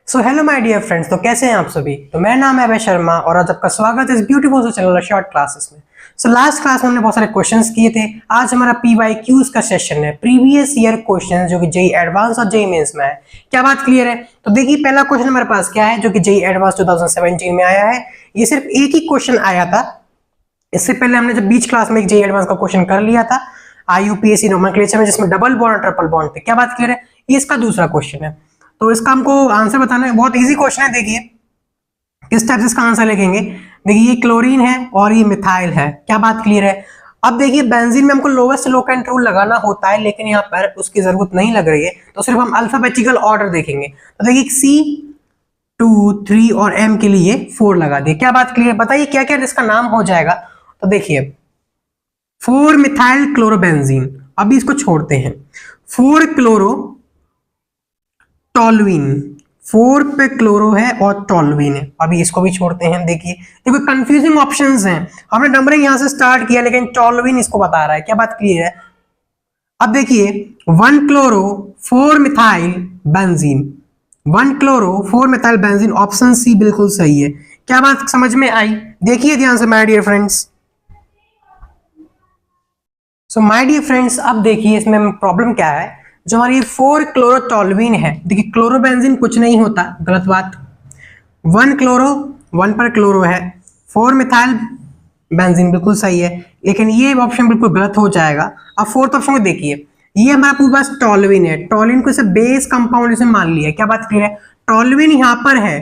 So hello my dear friends, तो कैसे हैं आप सभी। तो मेरा नाम है अभय शर्मा और आज आपका स्वागत है इस ब्यूटीफुल से चैनल शॉर्ट क्लासेस में। सो लास्ट क्लास में हमने बहुत सारे क्वेश्चंस किए थे। आज हमारा PYQs का सेशन है, प्रीवियस ईयर क्वेश्चंस, जो कि जेईई एडवांस और जेईई मेंस में है। क्या बात क्लियर है? तो देखिए पहला क्वेश्चन हमारे पास क्या है, जो कि जेईई एडवांस 2017 में आया है। ये सिर्फ एक ही क्वेश्चन आया था। इससे पहले हमने जब बीच क्लास में एक जेईई एडवांस का क्वेश्चन कर लिया था IUPAC नोमेनक्लेचर में, जिसमें डबल बॉन्ड और ट्रिपल बॉन्ड थे। क्या बात क्लियर है? ये इसका दूसरा क्वेश्चन है। तो इसका हमको आंसर बताना है। बहुत इजी क्वेश्चन है। देखिए किस टाइप से इसका आंसर लिखेंगे। देखिए ये क्लोरीन है और ये मिथाइल है। क्या बात क्लियर है? अब देखिए बेंजीन में हमको लोवेस्ट लोकेंट रूल लगाना होता है, लेकिन यहाँ पर उसकी जरूरत नहीं लग रही है, तो सिर्फ हम अल्फाबेटिकल ऑर्डर देखेंगे। तो देखिए C2 3 और M के लिए 4 लगा दिए। क्या बात क्लियर? बताइए क्या क्या इसका नाम हो जाएगा। तो देखिए 4 मिथाइल क्लोरोबेंजीन, अभी इसको छोड़ते हैं। 4 क्लोरो टॉलुइन, 4 पे क्लोरो है और टॉलुइन है, अभी इसको भी छोड़ते हैं। देखिए देखो कंफ्यूजिंग ऑप्शंस हैं। हमने नंबरिंग यहां से स्टार्ट किया, लेकिन टॉलुइन इसको बता रहा है। क्या बात क्लियर है? अब देखिए 1 chloro 4 methyl benzene, 1 chloro 4 methyl benzene, option C बिल्कुल सही है। क्या बात समझ में आई? देखिए ध्यान से my dear friends. So my dear friends, अब देखिए इसमें प्रॉब्लम क्या है। जो हमारी 4 क्लोरोटॉलुइन है, देखिए क्लोरोबेंजीन कुछ नहीं होता, गलत बात। 1 क्लोरो, 1 पर क्लोरो है, 4 मिथाइल बेंजीन बिल्कुल सही है, लेकिन ये ऑप्शन बिल्कुल गलत हो जाएगा। अब फोर्थ ऑप्शन को देखिए, ये हमारा पूरे पास टॉलुइन है। टॉलुइन को इसे बेस कंपाउंड इसे मान लिया। क्या बात क्लियर है? टॉलुइन यहाँ पर है,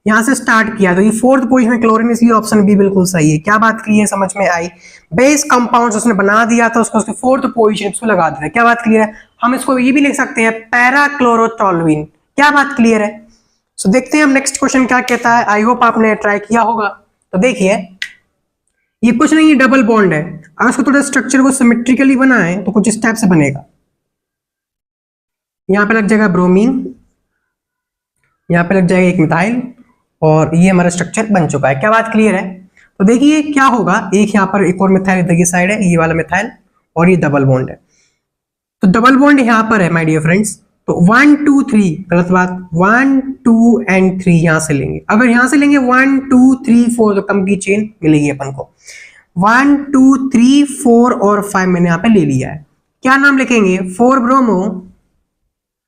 यहां से स्टार्ट किया, तो ये फोर्थ पोजीशन में क्लोरीन, इसलिए ऑप्शन बी बिल्कुल सही है। क्या बात क्लियर समझ में आई? बेस कंपाउंड्स उसने बना दिया था, उसको उसके फोर्थ पोजीशन पे लगा दिया। क्या बात क्लियर है? हम इसको ये भी लिख सकते हैं पैराक्लोरोटॉलुइन। क्या बात क्लियर है? सो देखते हैं हम नेक्स्ट क्वेश्चन क्या कहता है। आई होप आपने ट्राई किया होगा। तो देखिए ये कुछ नहीं, ये डबल बॉन्ड है। अगर उसको थोड़ा स्ट्रक्चर को सिमेट्रिकली बनाए तो कुछ इस टाइप से बनेगा। यहां पे लग जाएगा ब्रोमीन, यहां पे लग जाएगा एक मिथाइल, और ये हमारा स्ट्रक्चर बन चुका है। क्या बात क्लियर है? तो देखिए क्या होगा, एक यहाँ पर एक और मिथाइल इधर की साइड है, ये वाला मिथाइल, और ये डबल बॉन्ड है। तो डबल बॉन्ड यहाँ पर है माय डियर फ्रेंड्स। तो 1 2 3 गलत बात, 1 2 एंड 3 यहां से लेंगे। अगर यहां से लेंगे 1 2 3 4 तो कम की चेन मिलेगी अपन को। 1 2 3 4 और 5 मैंने यहाँ पे ले लिया है। क्या नाम लिखेंगे? 4 ब्रोमो।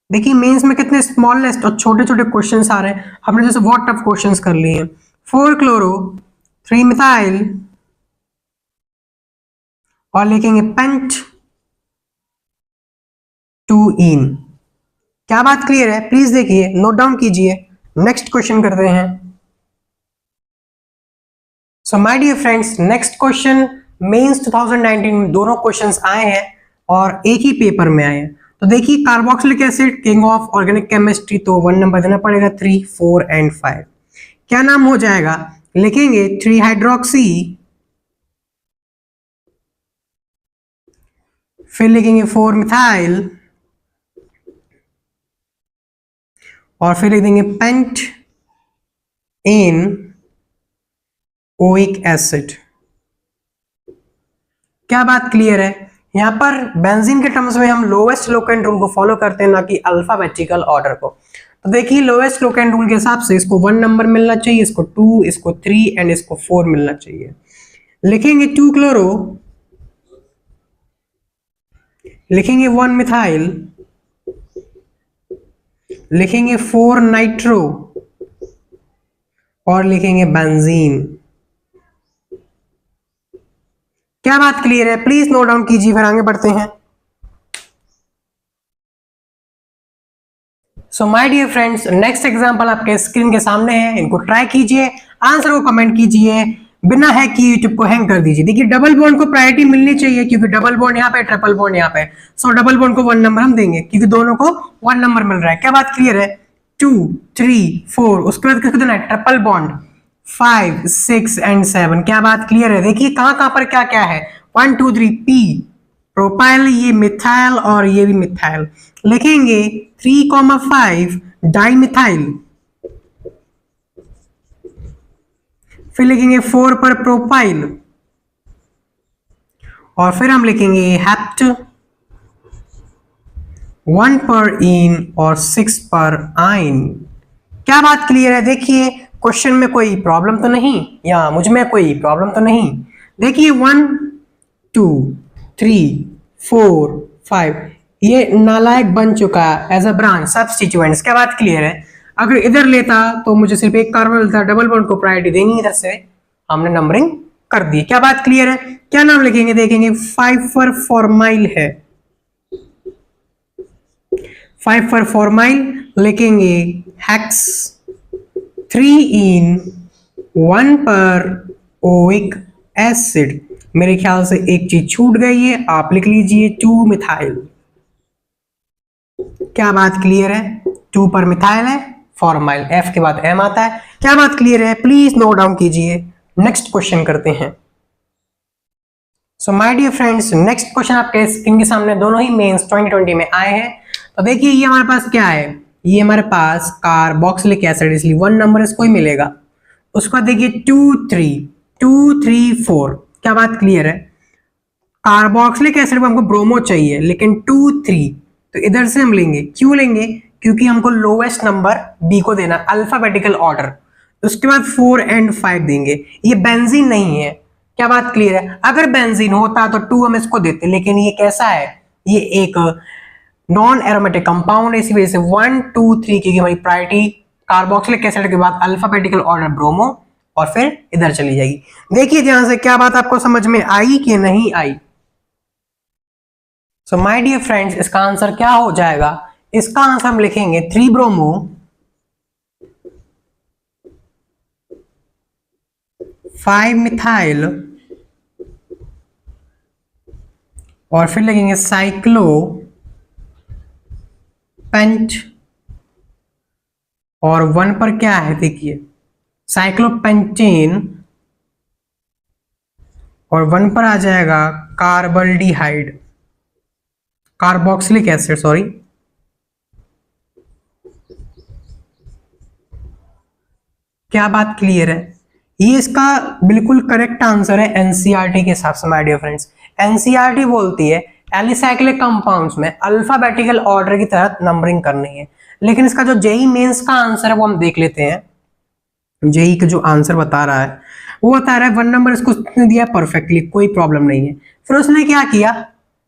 देखिए मेंस में कितने स्मॉलेस्ट और छोटे छोटे क्वेश्चंस आ रहे हैं, हमने जैसे बहुत टफ क्वेश्चंस कर लिए हैं। 4 क्लोरो 3 मिथाइल, और लिखेंगे पेंट 2 इन। क्या बात क्लियर है? प्लीज देखिए, नोट डाउन कीजिए। नेक्स्ट क्वेश्चन करते हैं। So my dear friends, next question Mains 2019 में दोनों क्वेश्चंस आए हैं और एक ही पेपर में आए हैं। तो देखिए carboxylic acid, king of organic chemistry, तो 1 नंबर देना पड़ेगा, 3 4 एंड 5। क्या नाम हो जाएगा? लिखेंगे 3 हाइड्रोक्सी, फिर लिखेंगे 4 मिथाइल, और फिर लिख देंगे पेंट इन ओइक एसिड। क्या बात क्लियर है? यहां पर बेंजीन के टर्म्स में हम लोवेस्ट लोकेंट रूल को फॉलो करते हैं, ना कि अल्फाबेटिकल ऑर्डर को। तो देखिए लोवेस्ट लोकेंट रूल के हिसाब से इसको 1 नंबर मिलना चाहिए, इसको 2, इसको 3 एंड इसको 4 मिलना चाहिए। लिखेंगे 2 क्लोरो, लिखेंगे 1 मिथाइल, लिखेंगे 4 नाइट्रो, और लिखेंगे बेंजीन। क्या बात क्लियर है? प्लीज नोट डाउन कीजिए, फिर आगे बढ़ते हैं। So my dear friends, next example आपके स्क्रीन के सामने है, इनको ट्राई कीजिए, आंसर को कमेंट कीजिए, बिना हैक किए यूट्यूब को हैंग कर दीजिए। देखिए डबल बॉन्ड को प्रायोरिटी मिलनी चाहिए, क्योंकि डबल बॉन्ड यहाँ पे, ट्रिपल बॉन्ड यहाँ पे। सो डबल बॉन्ड को 1 नंबर हम देंगे, क्योंकि दोनों को 1 नंबर मिल रहा है। क्या बात क्लियर है? 2 3 4, उसके बाद किसको देना है? Triple bond 5 6 and 7। क्या बात क्लियर है? देखिए कहां कहां पर क्या क्या है। 1 2 3 पी प्रोपाइल, ये मिथाइल और ये भी मिथाइल। लिखेंगे 3,5 डाइमिथाइल, फिर लिखेंगे 4 पर प्रोपाइल, और फिर हम लिखेंगे हेप्ट, 1 पर इन और 6 पर आइन। क्या बात क्लियर है? देखिए क्वेश्चन में कोई प्रॉब्लम तो नहीं, या मुझ में कोई प्रॉब्लम तो नहीं। देखिए 1 2 3 4 5 ये नालायक बन चुका है एज अ ब्रांच सब्स्टिट्यूएंट्स। क्या बात क्लियर है? अगर इधर लेता तो मुझे सिर्फ एक कार्बन मिलता, डबल बॉन्ड को प्रायोरिटी देनी, इधर से हमने नंबरिंग कर दी। क्या बात क्लियर है? क्या नाम लिखेंगे? देखेंगे 5 फॉर फॉर्माइल है, 5 फॉर फॉर्माइल लिखेंगे हेक्स 3 इन 1 पर ओइक एसिड। मेरे ख्याल से एक चीज छूट गई है, आप लिख लीजिए 2 मिथाइल। क्या बात क्लियर है? 2 पर मिथाइल है, फॉर्माइल, एफ के बाद एम आता है। क्या बात क्लियर है? प्लीज नोट डाउन कीजिए। नेक्स्ट क्वेश्चन करते हैं। So my dear friends, next question आपके स्क्रीन के सामने दोनों ही मेंस 2020 में आए हैं। तो देखिए ये हमारे पास क्या है, ये हमारे पास कार्बोक्सिलिक एसिड, इसलिए 1 नंबर इसको ही मिलेगा। उसका देखिए 2 3 4। क्या बात क्लियर है? कार्बोक्सिलिक एसिड में हमको ब्रोमो चाहिए, लेकिन 2 3 तो इधर से हम लेंगे। क्यों लेंगे? क्योंकि हमको लोवेस्ट नंबर बी को देना, अल्फाबेटिकल ऑर्डर। उसके बाद 4 एंड 5 देंगे। ये बेंजीन नहीं है। क्या बात क्लियर है? अगर बेंजीन होता तो 2 हम इसको देते, लेकिन ये कैसा है, ये एक नॉन एरोमेटिक कंपाउंड है, इसी वजह से 1 2 3 की हमारी प्रायोरिटी कार्बोक्सिलिक एसिड के बाद अल्फाबेटिकल ऑर्डर ब्रोमो, और फिर इधर चली जाएगी। देखिए ध्यान से, क्या बात आपको समझ में आई कि नहीं आई? सो माय डियर फ्रेंड्स, इसका आंसर क्या हो जाएगा? इसका आंसर हम लिखेंगे 3 ब्रोमो 5 मिथाइल, और फिर लिखेंगे साइक्लो पेंट, और 1 पर क्या है देखिए साइक्लोपेंटेन, और 1 पर आ जाएगा कार्बल्डिहाइड, कार्बोक्सिलिक एसिड, सॉरी। क्या बात क्लियर है? ये इसका बिल्कुल करेक्ट आंसर है एनसीईआरटी के हिसाब से। माय डियर फ्रेंड्स, एनसीईआरटी बोलती है एलिसाइक्लिक कंपाउंड्स में अल्फाबेटिकल ऑर्डर की तहत नंबरिंग करनी है, लेकिन इसका जो जेई मेंस का आंसर है वो हम देख लेते हैं। जेई का जो आंसर बता रहा है वो बता रहा है 1 नंबर इसको दिया परफेक्टली, कोई प्रॉब्लम नहीं है। फिर उसने क्या किया,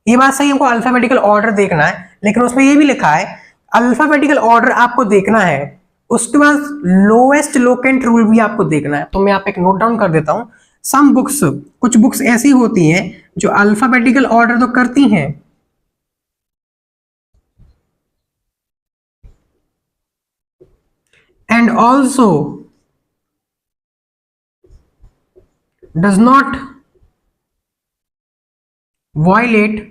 ये बात सही, हमको अल्फाबेटिकल ऑर्डर देखना है, लेकिन उसमें ये भी लिखा है अल्फाबेटिकल ऑर्डर आपको देखना है, उसके बाद लोएस्ट लोकेंट रूल भी आपको देखना है। तो मैं यहाँ पे एक नोट डाउन कर देता हूं। सम बुक्स, कुछ बुक्स ऐसी होती हैं जो अल्फाबेटिकल ऑर्डर तो करती हैं, and also does not violate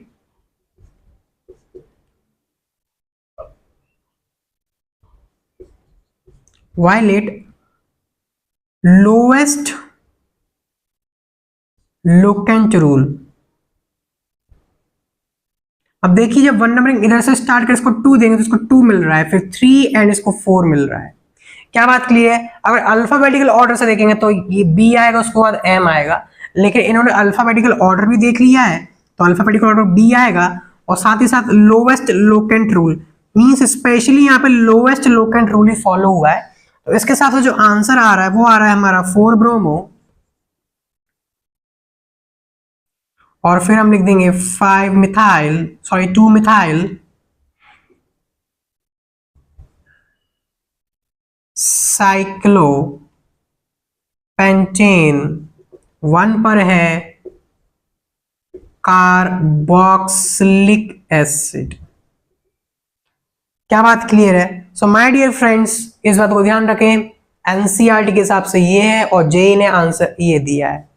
lowest locant rule. अब देखिए जब 1 नंबरिंग इधर से स्टार्ट कर इसको 2 देंगे तो इसको 2 मिल रहा है, फिर 3 एंड इसको 4 मिल रहा है। क्या बात क्लियर है? अगर अल्फाबेटिकल ऑर्डर से देखेंगे तो ये बी आएगा, उसके बाद एम आएगा, लेकिन इन्होंने अल्फाबेटिकल ऑर्डर भी देख लिया है तो अल्फाबेटिकल ऑर्डर बी आएगा, और साथ ही साथ lowest locant rule means specially यहाँ पे लोवेस्ट लोकेंट रूल ही फॉलो हुआ है। तो इसके साथ जो आंसर आ रहा है वो आ रहा है हमारा 4 ब्रोमो, और फिर हम लिख देंगे 5 methyl, sorry 2 methyl cyclo pentane, 1 पर है कार्बोक्सिलिक एसिड। क्या बात क्लियर है? सो माय डियर फ्रेंड्स, इस बात को ध्यान रखें, एनसीईआरटी के हिसाब से ये है और जेई ने आंसर ये दिया है।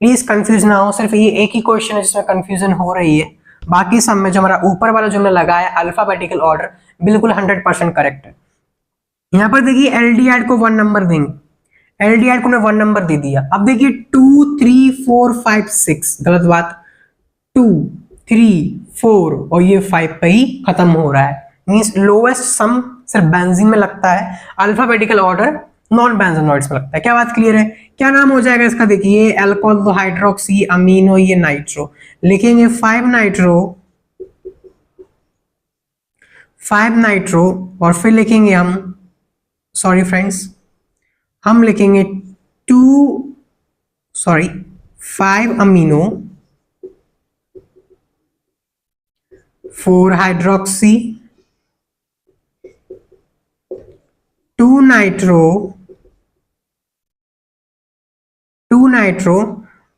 प्लीज कंफ्यूज ना हो, सिर्फ ये एक ही क्वेश्चन है जिसमें कंफ्यूजन हो रही है, बाकी सब में जो हमारा ऊपर वाला जो हमने लगाया अल्फाबेटिकल ऑर्डर बिल्कुल 100% करेक्ट है। यहाँ पर देखिए एलडीआर को 1 नंबर देंगे, एलडीआर को 1 नंबर दे दिया। अब देखिए 2 3 4 5 6, गलत बात, 2 3 4 और ये 5 पे ही खत्म हो रहा है, मींस लोएस्ट सम सिर्फ बेंजीन में लगता है, अल्फाबेटिकल ऑर्डर नॉन बेंजोनॉइड्स में लगता है। क्या बात क्लियर है? क्या नाम हो जाएगा इसका? देखिए अल्कोहल तो हाइड्रोक्सी अमीनो, ये नाइट्रो, लिखेंगे 5 नाइट्रो, और फिर लिखेंगे हम सॉरी फ्रेंड्स, हम लिखेंगे 5 अमीनो 4 हाइड्रोक्सी 2 नाइट्रो 2 नाइट्रो।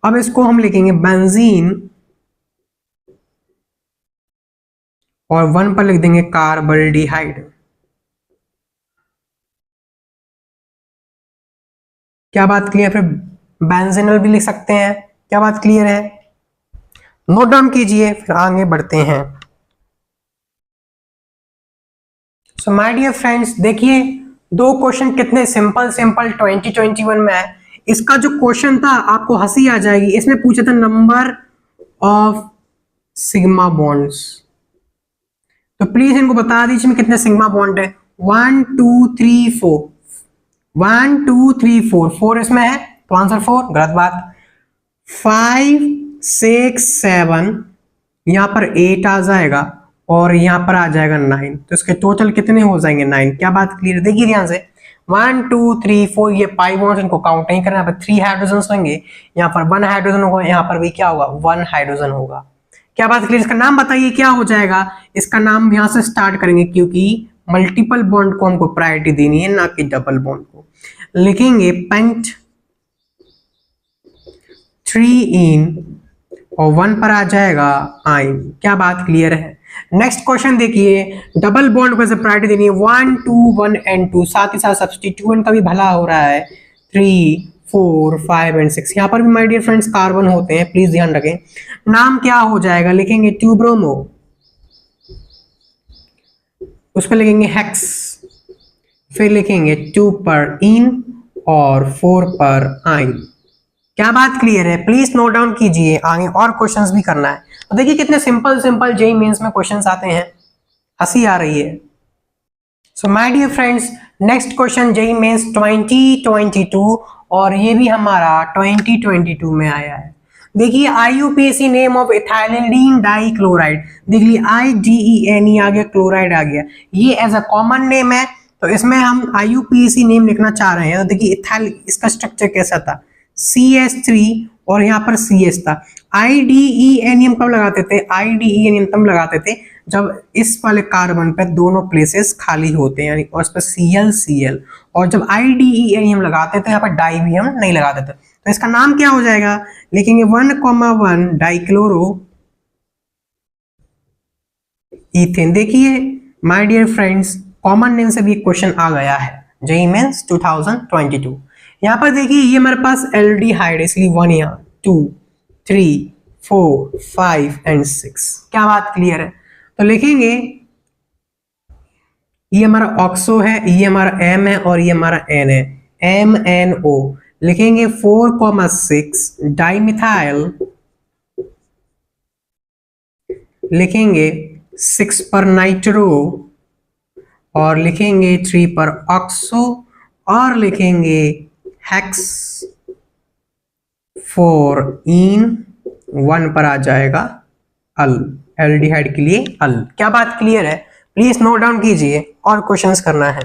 अब इसको हम लिखेंगे बेंजीन और 1 पर लिख देंगे कार्बल्डिहाइड। क्या बात क्लियर? फिर बेंजीनल भी लिख सकते हैं। क्या बात क्लियर है? नोट डाउन कीजिए, फिर आगे बढ़ते हैं। सो माय डियर फ्रेंड्स, देखिए दो क्वेश्चन कितने सिंपल 2021 में है। इसका जो क्वेश्चन था आपको हंसी आ जाएगी। इसमें पूछा था नंबर ऑफ सिग्मा बॉन्ड्स। तो प्लीज इनको बता दीजिए में कितने सिग्मा बॉन्ड है। 1 2 3 4, 1 2 3 4, 4 इसमें है तो आंसर 4, गलत बात। 5 6 7, यहां पर 8 आ जाएगा और यहां पर आ जाएगा 9, तो इसके टोटल कितने हो जाएंगे 9। क्या बात क्लियर? देखिए ध्यान से 1 2 3 4, ये पाई बॉन्ड्स इनको काउंट नहीं करना। यहाँ पर 3 हाइड्रोजन होंगे, यहाँ पर 1 हाइड्रोजन होगा, यहाँ पर भी क्या होगा 1 हाइड्रोजन होगा। क्या बात क्लियर? इसका नाम बताइए क्या हो जाएगा। इसका नाम यहां से स्टार्ट करेंगे क्योंकि मल्टीपल बॉन्ड को हमको प्रायोरिटी देनी है, ना कि डबल बॉन्ड को। लिखेंगे पेंट 3 इन और 1 पर आ जाएगा आइन। क्या बात क्लियर है? नेक्स्ट क्वेश्चन देखिए, डबल बॉन्ड को प्रायोरिटी देनी है 1 2 1 एंड 2, साथ ही साथ सब्स्टिट्यूएंट का भी भला हो रहा है 3 4 5 एंड 6। यहाँ पर भी माय डियर फ्रेंड्स कार्बन होते हैं, प्लीज ध्यान रखें। नाम क्या हो जाएगा? लिखेंगे 2 ब्रोमो, उस पर लिखेंगे हेक्स, फिर लिखेंगे 2 पर इन और 4 पर आइन। क्या बात क्लियर है? प्लीज नोट डाउन कीजिए, आगे और क्वेश्चंस भी करना है। तो देखिए कितने सिंपल जेईई मेंस में क्वेश्चंस आते हैं, हंसी आ रही है। So my dear friends, next question JEE Mains 2022 और ये भी हमारा 2022 में आया है। देखिए IUPAC name of ethylene dichloride, देखिए IDENE आ गया, क्लोराइड आ गया, ये एज अ कॉमन नेम है। तो इसमें हम IUPAC नेम लिखना चाह रहे हैं। तो देखिए इथाइल, इसका स्ट्रक्चर कैसा था, CH3 और यहाँ पर CS था। IDENE कब लगाते थे? IDENE तब लगाते थे जब इस वाले कार्बन पे दोनों प्लेसेस खाली होते हैं, यानी और इस पर Cl, और जब IDENE हम लगाते थे यहाँ पर डाई भी हम नहीं लगाते थे। तो इसका नाम क्या हो जाएगा? लिखेंगे 1,1 डाइक्लोरो इथेन। देखिए my dear friends, common name से भी एक क्वेश्चन आ गया है जेईई मेंस 2022। यहाँ पर देखिए ये हमारे पास एल्डिहाइड, इसलिए 1 यहाँ 2 3 4 5 एंड 6। क्या बात क्लियर है? तो लिखेंगे ये हमारा ऑक्सो है, ये हमारा M है और ये हमारा N है, MNO। लिखेंगे 4,6 डाइमिथाइल, लिखेंगे 6 पर नाइट्रो और लिखेंगे 3 पर ऑक्सो और लिखेंगे हेक्स 4 इन, 1 पर आ जाएगा अल, एल्डिहाइड के लिए अल। क्या बात क्लियर है? प्लीज नोट डाउन कीजिए और क्वेश्चंस करना है।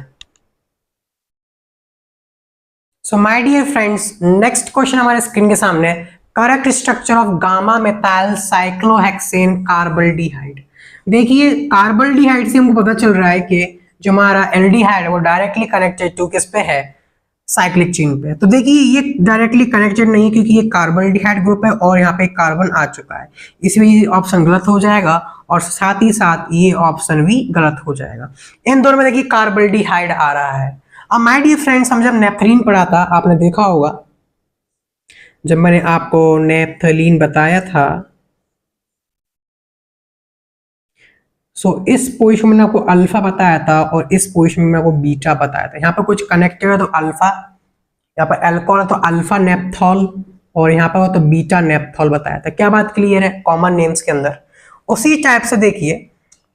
So my dear friends, next question हमारे स्क्रीन के सामने, correct structure of gamma methyl cyclohexane carbaldehyde. देखिए कार्बल्डिहाइड से हमको पता चल रहा है कि जो हमारा एल्डिहाइड है वो डायरेक्टली कनेक्टेड टू किस पे है, साइक्लिक चेन पे। तो देखिए ये डायरेक्टली कनेक्टेड नहीं है क्योंकि ये कार्बल्डिहाइड ग्रुप है और यहाँ पे कार्बन आ चुका है, इसलिए ये ऑप्शन गलत हो जाएगा और साथ ही साथ ये ऑप्शन भी गलत हो जाएगा। इन दोनों में देखिए कार्बल्डिहाइड आ रहा है। अब माय डियर फ्रेंड्स, हम जब नेफ्थलीन पढ़ा था, आपने देखा होगा जब मैंने आपको नेफ्थलीन बताया था, इस पोजीशन में आपको अल्फा बताया था और इस पोजीशन में आपको बीटा बताया था। यहाँ पर कुछ कनेक्टेड है तो अल्फा, यहाँ पर अल्कोहल है तो अल्फा नेप्थॉल और यहाँ पर हो तो बीटा नेप्थॉल बताया था। क्या बात क्लियर है? कॉमन नेम्स के अंदर उसी टाइप से देखिए,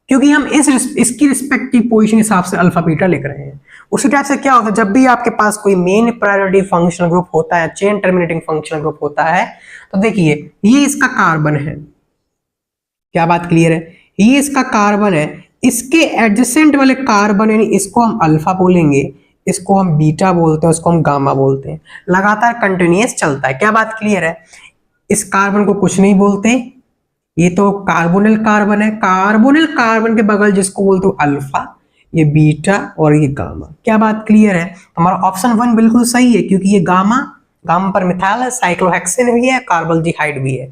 क्योंकि हम इसकी रिस्पेक्टिव पोजीशन हिसाब से अल्फा बीटा लिख रहे हैं, उसी टाइप से क्या होता है जब भी आपके पास कोई मेन प्रायोरिटी फंक्शनल ग्रुप होता है, चेन टर्मिनेटिंग फंक्शनल ग्रुप होता है, तो देखिए ये इसका कार्बन है। क्या बात क्लियर है? ये इसका कार्बन है, इसके एडजेसेंट वाले कार्बन यानी इसको हम अल्फा बोलेंगे, इसको हम बीटा बोलते हैं, उसको हम गामा बोलते हैं। लगातार कंटिन्यूअस चलता है। क्या बात क्लियर है? इस कार्बन को कुछ नहीं बोलते, ये तो कार्बोनिल कार्बन है। कार्बोनिल कार्बन के बगल जिसको बोलते हो अल्फा, ये बीटा और ये गामा। क्या बात क्लियर है? हमारा ऑप्शन 1 बिल्कुल सही है, क्योंकि ये गामा, गामा पर मिथाइल है, साइक्लोहेक्सेन भी है, कार्बोल्डिहाइड भी है।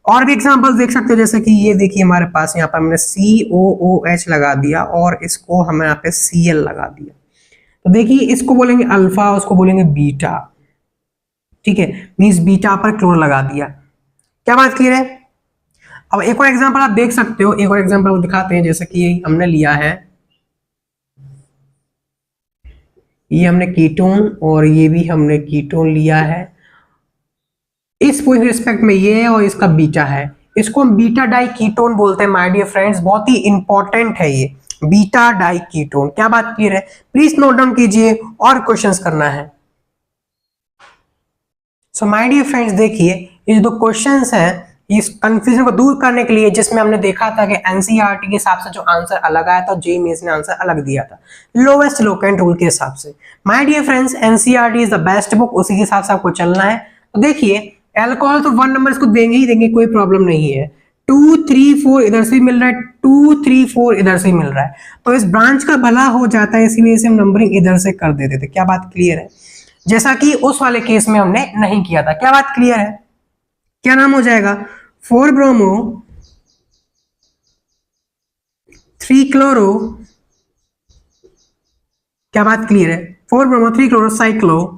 और भी एग्जांपल देख सकते हो, जैसे कि ये देखिए हमारे पास यहाँ पर हमने COOH लगा दिया और इसको हम यहाँ पे Cl लगा दिया। तो देखिए इसको बोलेंगे अल्फा, उसको बोलेंगे बीटा, ठीक है, मींस बीटा पर क्लोर लगा दिया। क्या बात क्लियर है? अब एक और एग्जांपल आप देख सकते हो, एक और एग्जांपल दिखाते हैं। जैसे कि हमने लिया है, ये हमने कीटोन और ये भी हमने कीटोन लिया है। इस रिस्पेक्ट में ये है और इसका बीटा है, इसको हम बीटा डाई कीटोन बोलते हैं माय डियर फ्रेंड्स। बहुत ही इंपॉर्टेंट है ये बीटा डाई कीटोन। क्या बात क्लियर है? प्लीज नोट डाउन कीजिए और क्वेश्चंस करना है। सो माय डियर फ्रेंड्स, देखिए ये जो क्वेश्चंस हैं, इस कंफ्यूजन को दूर करने के लिए, जिसमें हमने देखा था कि एनसीईआरटी के हिसाब से जो आंसर अलग आया था, जेईई मेंस ने आंसर अलग दिया था लोवेस्ट लोकेंट रूल के हिसाब से। My dear friends, NCERT is the best book, उसी के हिसाब से आपको चलना है। तो देखिए अल्कोहल तो 1 नंबर इसको देंगे ही देंगे, कोई प्रॉब्लम नहीं है। 2 3 4 इधर से मिल रहा है, 2 3 4 इधर से मिल रहा है, तो इस ब्रांच का भला हो जाता है, इसी वजह से हम नंबरिंग इधर से कर देते थे। क्या बात क्लियर है? जैसा कि उस वाले केस में हमने नहीं किया था। क्या बात क्लियर है? क्या नाम हो जाएगा? 4 ब्रोमो 3 क्लोरो। क्या बात क्लियर है? 4 ब्रोमो 3 क्लोरो साइक्लो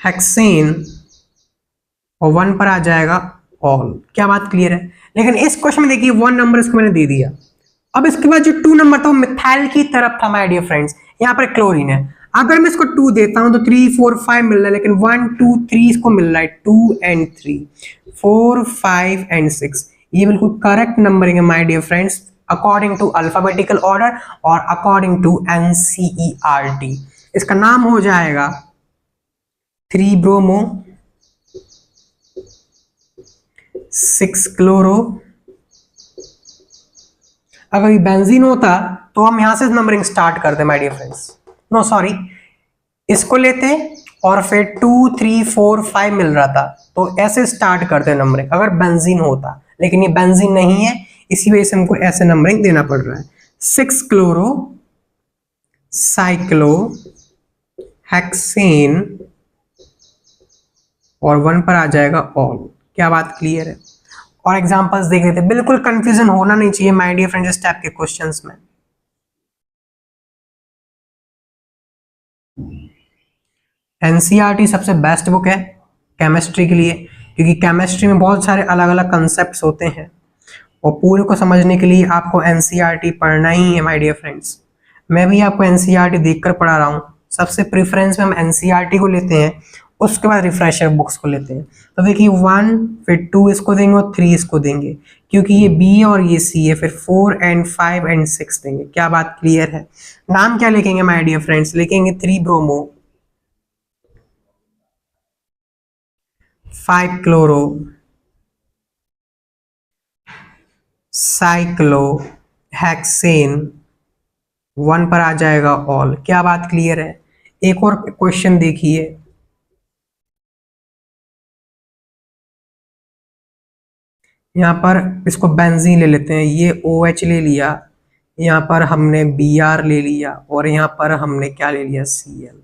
हेक्सेन और 1 पर आ जाएगा ऑल। क्या बात क्लियर है? लेकिन इस क्वेश्चन में देखिए 1 नंबर इसको मैंने दे दिया। अब इसके बाद जो 2 नंबर था वो मिथाइल की तरफ था माय डियर फ्रेंड्स। यहाँ पर क्लोरीन है, अगर मैं इसको 2 देता हूं तो 3 4 5 मिल रहा है, लेकिन 1 2 3 इसको मिल रहा है, 2 एंड 3 4 5 एंड 6। ये बिल्कुल करेक्ट नंबरिंग है my dear friends, according to alphabetical order और अकॉर्डिंग टू एनसीईआरटी। इसका नाम हो जाएगा 3 ब्रोमो 6 क्लोरो। अगर ये बेंजीन होता तो हम यहां से नंबरिंग स्टार्ट करते my dear friends. No sorry, इसको लेते और फिर 2 3 4 5 मिल रहा था, तो ऐसे स्टार्ट करते नंबरिंग अगर बेंजीन होता, लेकिन ये बेंजीन नहीं है, इसी वजह से हमको ऐसे नंबरिंग देना पड़ रहा है। 6 क्लोरो साइक्लो हेक्सेन और 1 पर आ जाएगा ऑल। क्या बात क्लियर है? और एग्जांपल्स देख लेते हैं, बिल्कुल कंफ्यूजन होना नहीं चाहिए माय डियर फ्रेंड्स इस टाइप के क्वेश्चंस में। एनसीईआरटी सबसे बेस्ट बुक है केमिस्ट्री के लिए, क्योंकि केमिस्ट्री में बहुत सारे अलग अलग कंसेप्ट्स होते हैं और पूरे को समझने के लिए आपको एनसीईआरटी पढ़ना ही है माय डियर फ्रेंड्स। मैं भी आपको एनसीईआरटी देखकर पढ़ा रहा हूँ। सबसे प्रेफरेंस में हम एनसीईआरटी को लेते हैं, उसके बाद रिफ्रेशर बुक्स को लेते हैं। तो देखिए 1 फिर 2 इसको देंगे और 3 इसको देंगे, क्योंकि ये बी और ये सी है, फिर 4 एंड 5 एंड 6 देंगे। क्या बात क्लियर है? नाम क्या लिखेंगे माय डियर फ्रेंड्स? लिखेंगे 3 ब्रोमो 5 क्लोरो साइक्लो हेक्सेन 1 पर आ जाएगा ऑल। क्या बात क्लियर है? एक और क्वेश्चन देखिए, यहाँ पर इसको बेंजीन ले लेते हैं, ये OH ले लिया, यहाँ पर हमने Br ले लिया और यहाँ पर हमने क्या ले लिया? Cl।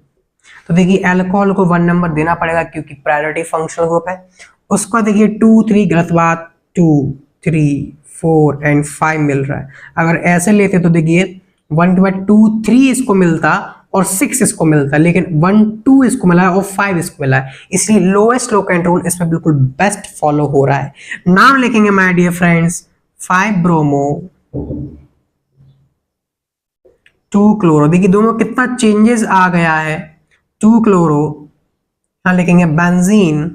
तो देखिए अल्कोहल को 1 नंबर देना पड़ेगा क्योंकि प्रायोरिटी फंक्शनल ग्रुप है। उसको देखिए 2 3 गलत बात, 2 3 4 एंड 5 मिल रहा है। अगर ऐसे लेते तो देखिए 1 के बाद 2 3 इसको मिलता और 6 इसको मिलता, लेकिन 1 2 इसको मिला और 5 इसको मिला है, इसलिए लोएस्ट लोकेंट रूल इसमें बिल्कुल बेस्ट फॉलो हो रहा है। नाम लिखेंगे my dear friends 5 bromo 2 chloro. देखिए दोनों कितना चेंजेस आ गया है। 2 क्लोरो, यहां लिखेंगे बेंजीन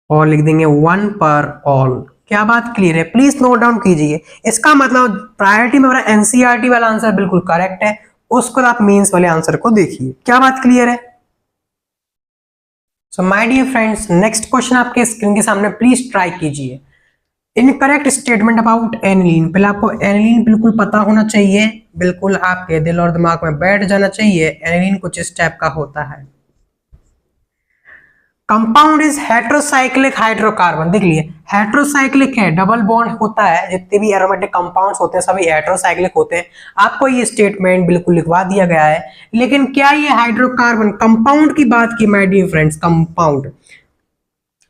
और लिख देंगे 1 पर ऑल। क्या बात क्लियर है? प्लीज नोट डाउन कीजिए। इसका मतलब प्रायोरिटी में हमारा एनसीईआरटी वाला आंसर बिल्कुल करेक्ट है, उसको आप मेंस वाले आंसर को देखिए। क्या बात क्लियर है? So my dear friends, next question आपके स्क्रीन के सामने, प्लीज ट्राई कीजिए। Incorrect statement about aniline. पहले आपको एनिलीन बिल्कुल पता होना चाहिए, बिल्कुल आपके दिल और दिमाग में बैठ जाना चाहिए। एनिलीन कुछ इस टाइप का होता है। Compound is heterocyclic hydrocarbon. देख लिए हेटेरोसाइक्लिक है, डबल बॉन्ड होता है। जितने भी एरोमेटिक कंपाउंड्स होते हैं सभी हेटेरोसाइक्लिक होते हैं। आपको ये स्टेटमेंट बिल्कुल लिखवा दिया गया है। लेकिन क्या ये हाइड्रोकार्बन कंपाउंड की बात की माय डियर फ्रेंड्स, कंपाउंड,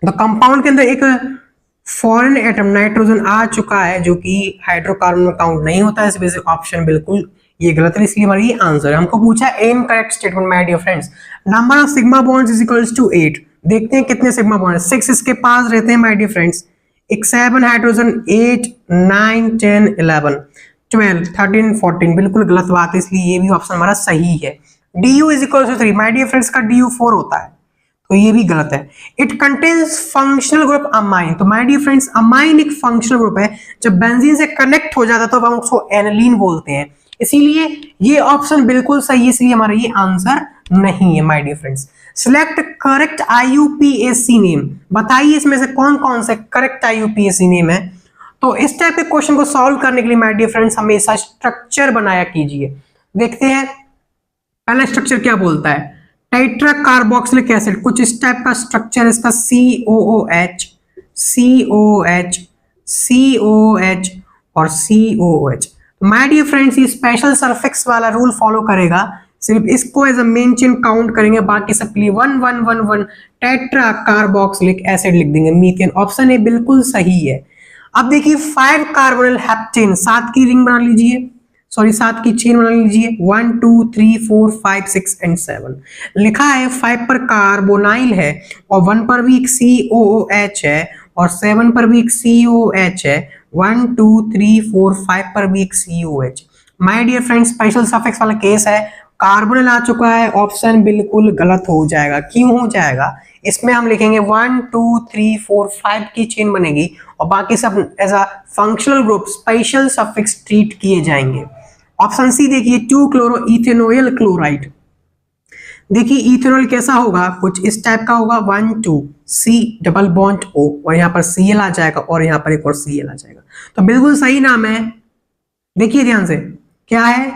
तो कंपाउंड के अंदर एक फॉरेन एटम नाइट्रोजन आ चुका है जो कि हाइड्रोकार्बन में काउंट नहीं होता है। इस वजह से ऑप्शन बिल्कुल ये गलत है, इसलिए हमारा ये आंसर है। हमको पूछा incorrect statement my dear friends. Number of sigma bonds is equals to 8। देखते हैं कितने सिग्मा बॉन्ड, 6 इसके पास रहते हैं माय डियर फ्रेंड्स। एक 7 हाइड्रोजन, 8 9 10 11 12 13 14, बिल्कुल गलत बात है, इसलिए ये भी ऑप्शन हमारा सही है। du is equal to 3 my dear friends, का du 4 होता है, तो ये भी गलत है। It contains functional group amine. तो माय डियर फ्रेंड्स अमाइन एक फंक्शनल ग्रुप है, जब बेंजीन से कनेक्ट हो जाता है तो हम उसको एनिलीन बोलते हैं, इसीलिए ये ऑप्शन बिल्कुल सही है, इसलिए हमारा ये आंसर नहीं है my dear friends. Select correct IUPAC name. बताइए इसमें से कौन कौन से करेक्ट IUPAC नेम है। तो इस टाइप के क्वेश्चन को सॉल्व करने के लिए माय डियर फ्रेंड्स हमेशा स्ट्रक्चर बनाया कीजिए। देखते हैं पहला स्ट्रक्चर क्या बोलता है। टेट्रा कार्बोक्सिलिक एसिड, कुछ इस टाइप का स्ट्रक्चर इसका, COOH COH COH और COOH। माय डियर फ्रेंड्स ये स्पेशल सफिक्स वाला रूल फॉलो करेगा, सिर्फ इसको as a main chain count करेंगे, बाकी सब के लिए 1 1 1 1 टेट्रा कार्बोक्सिलिक एसिड लिख देंगे। मीथेन ऑप्शन ए बिल्कुल सही है। अब देखिए 5 कार्बोनिल हेप्टेन, 7 की रिंग बना लीजिए, सॉरी 7 की चेन बना लीजिए, 1 2 3 4 5 6 एंड 7 लिखा है। 5 पर कार्बोनाइल है और 1 पर भी एक COOH है और 7 पर भी एक COH है, 1 2 3 4 5 पर भी एक COH। My dear friends special suffix वाला केस है, कार्बोनिल आ चुका है, ऑप्शन बिल्कुल गलत हो जाएगा। क्यों हो जाएगा, इसमें हम लिखेंगे 1 2 3 4 5 की चेन बनेगी और बाकी सब as a functional group special suffix treat किए जाएंगे। ऑप्शन सी देखिए 2 क्लोरो इथेनोइल क्लोराइड। देखिए इथेनॉल कैसा होगा, कुछ इस टाइप का होगा, 1 2 C डबल बॉन्ड O और यहाँ पर Cl आ जाएगा और यहाँ पर एक और Cl आ जाएगा, तो बिल्कुल सही नाम है। देखिए ध्यान से क्या है,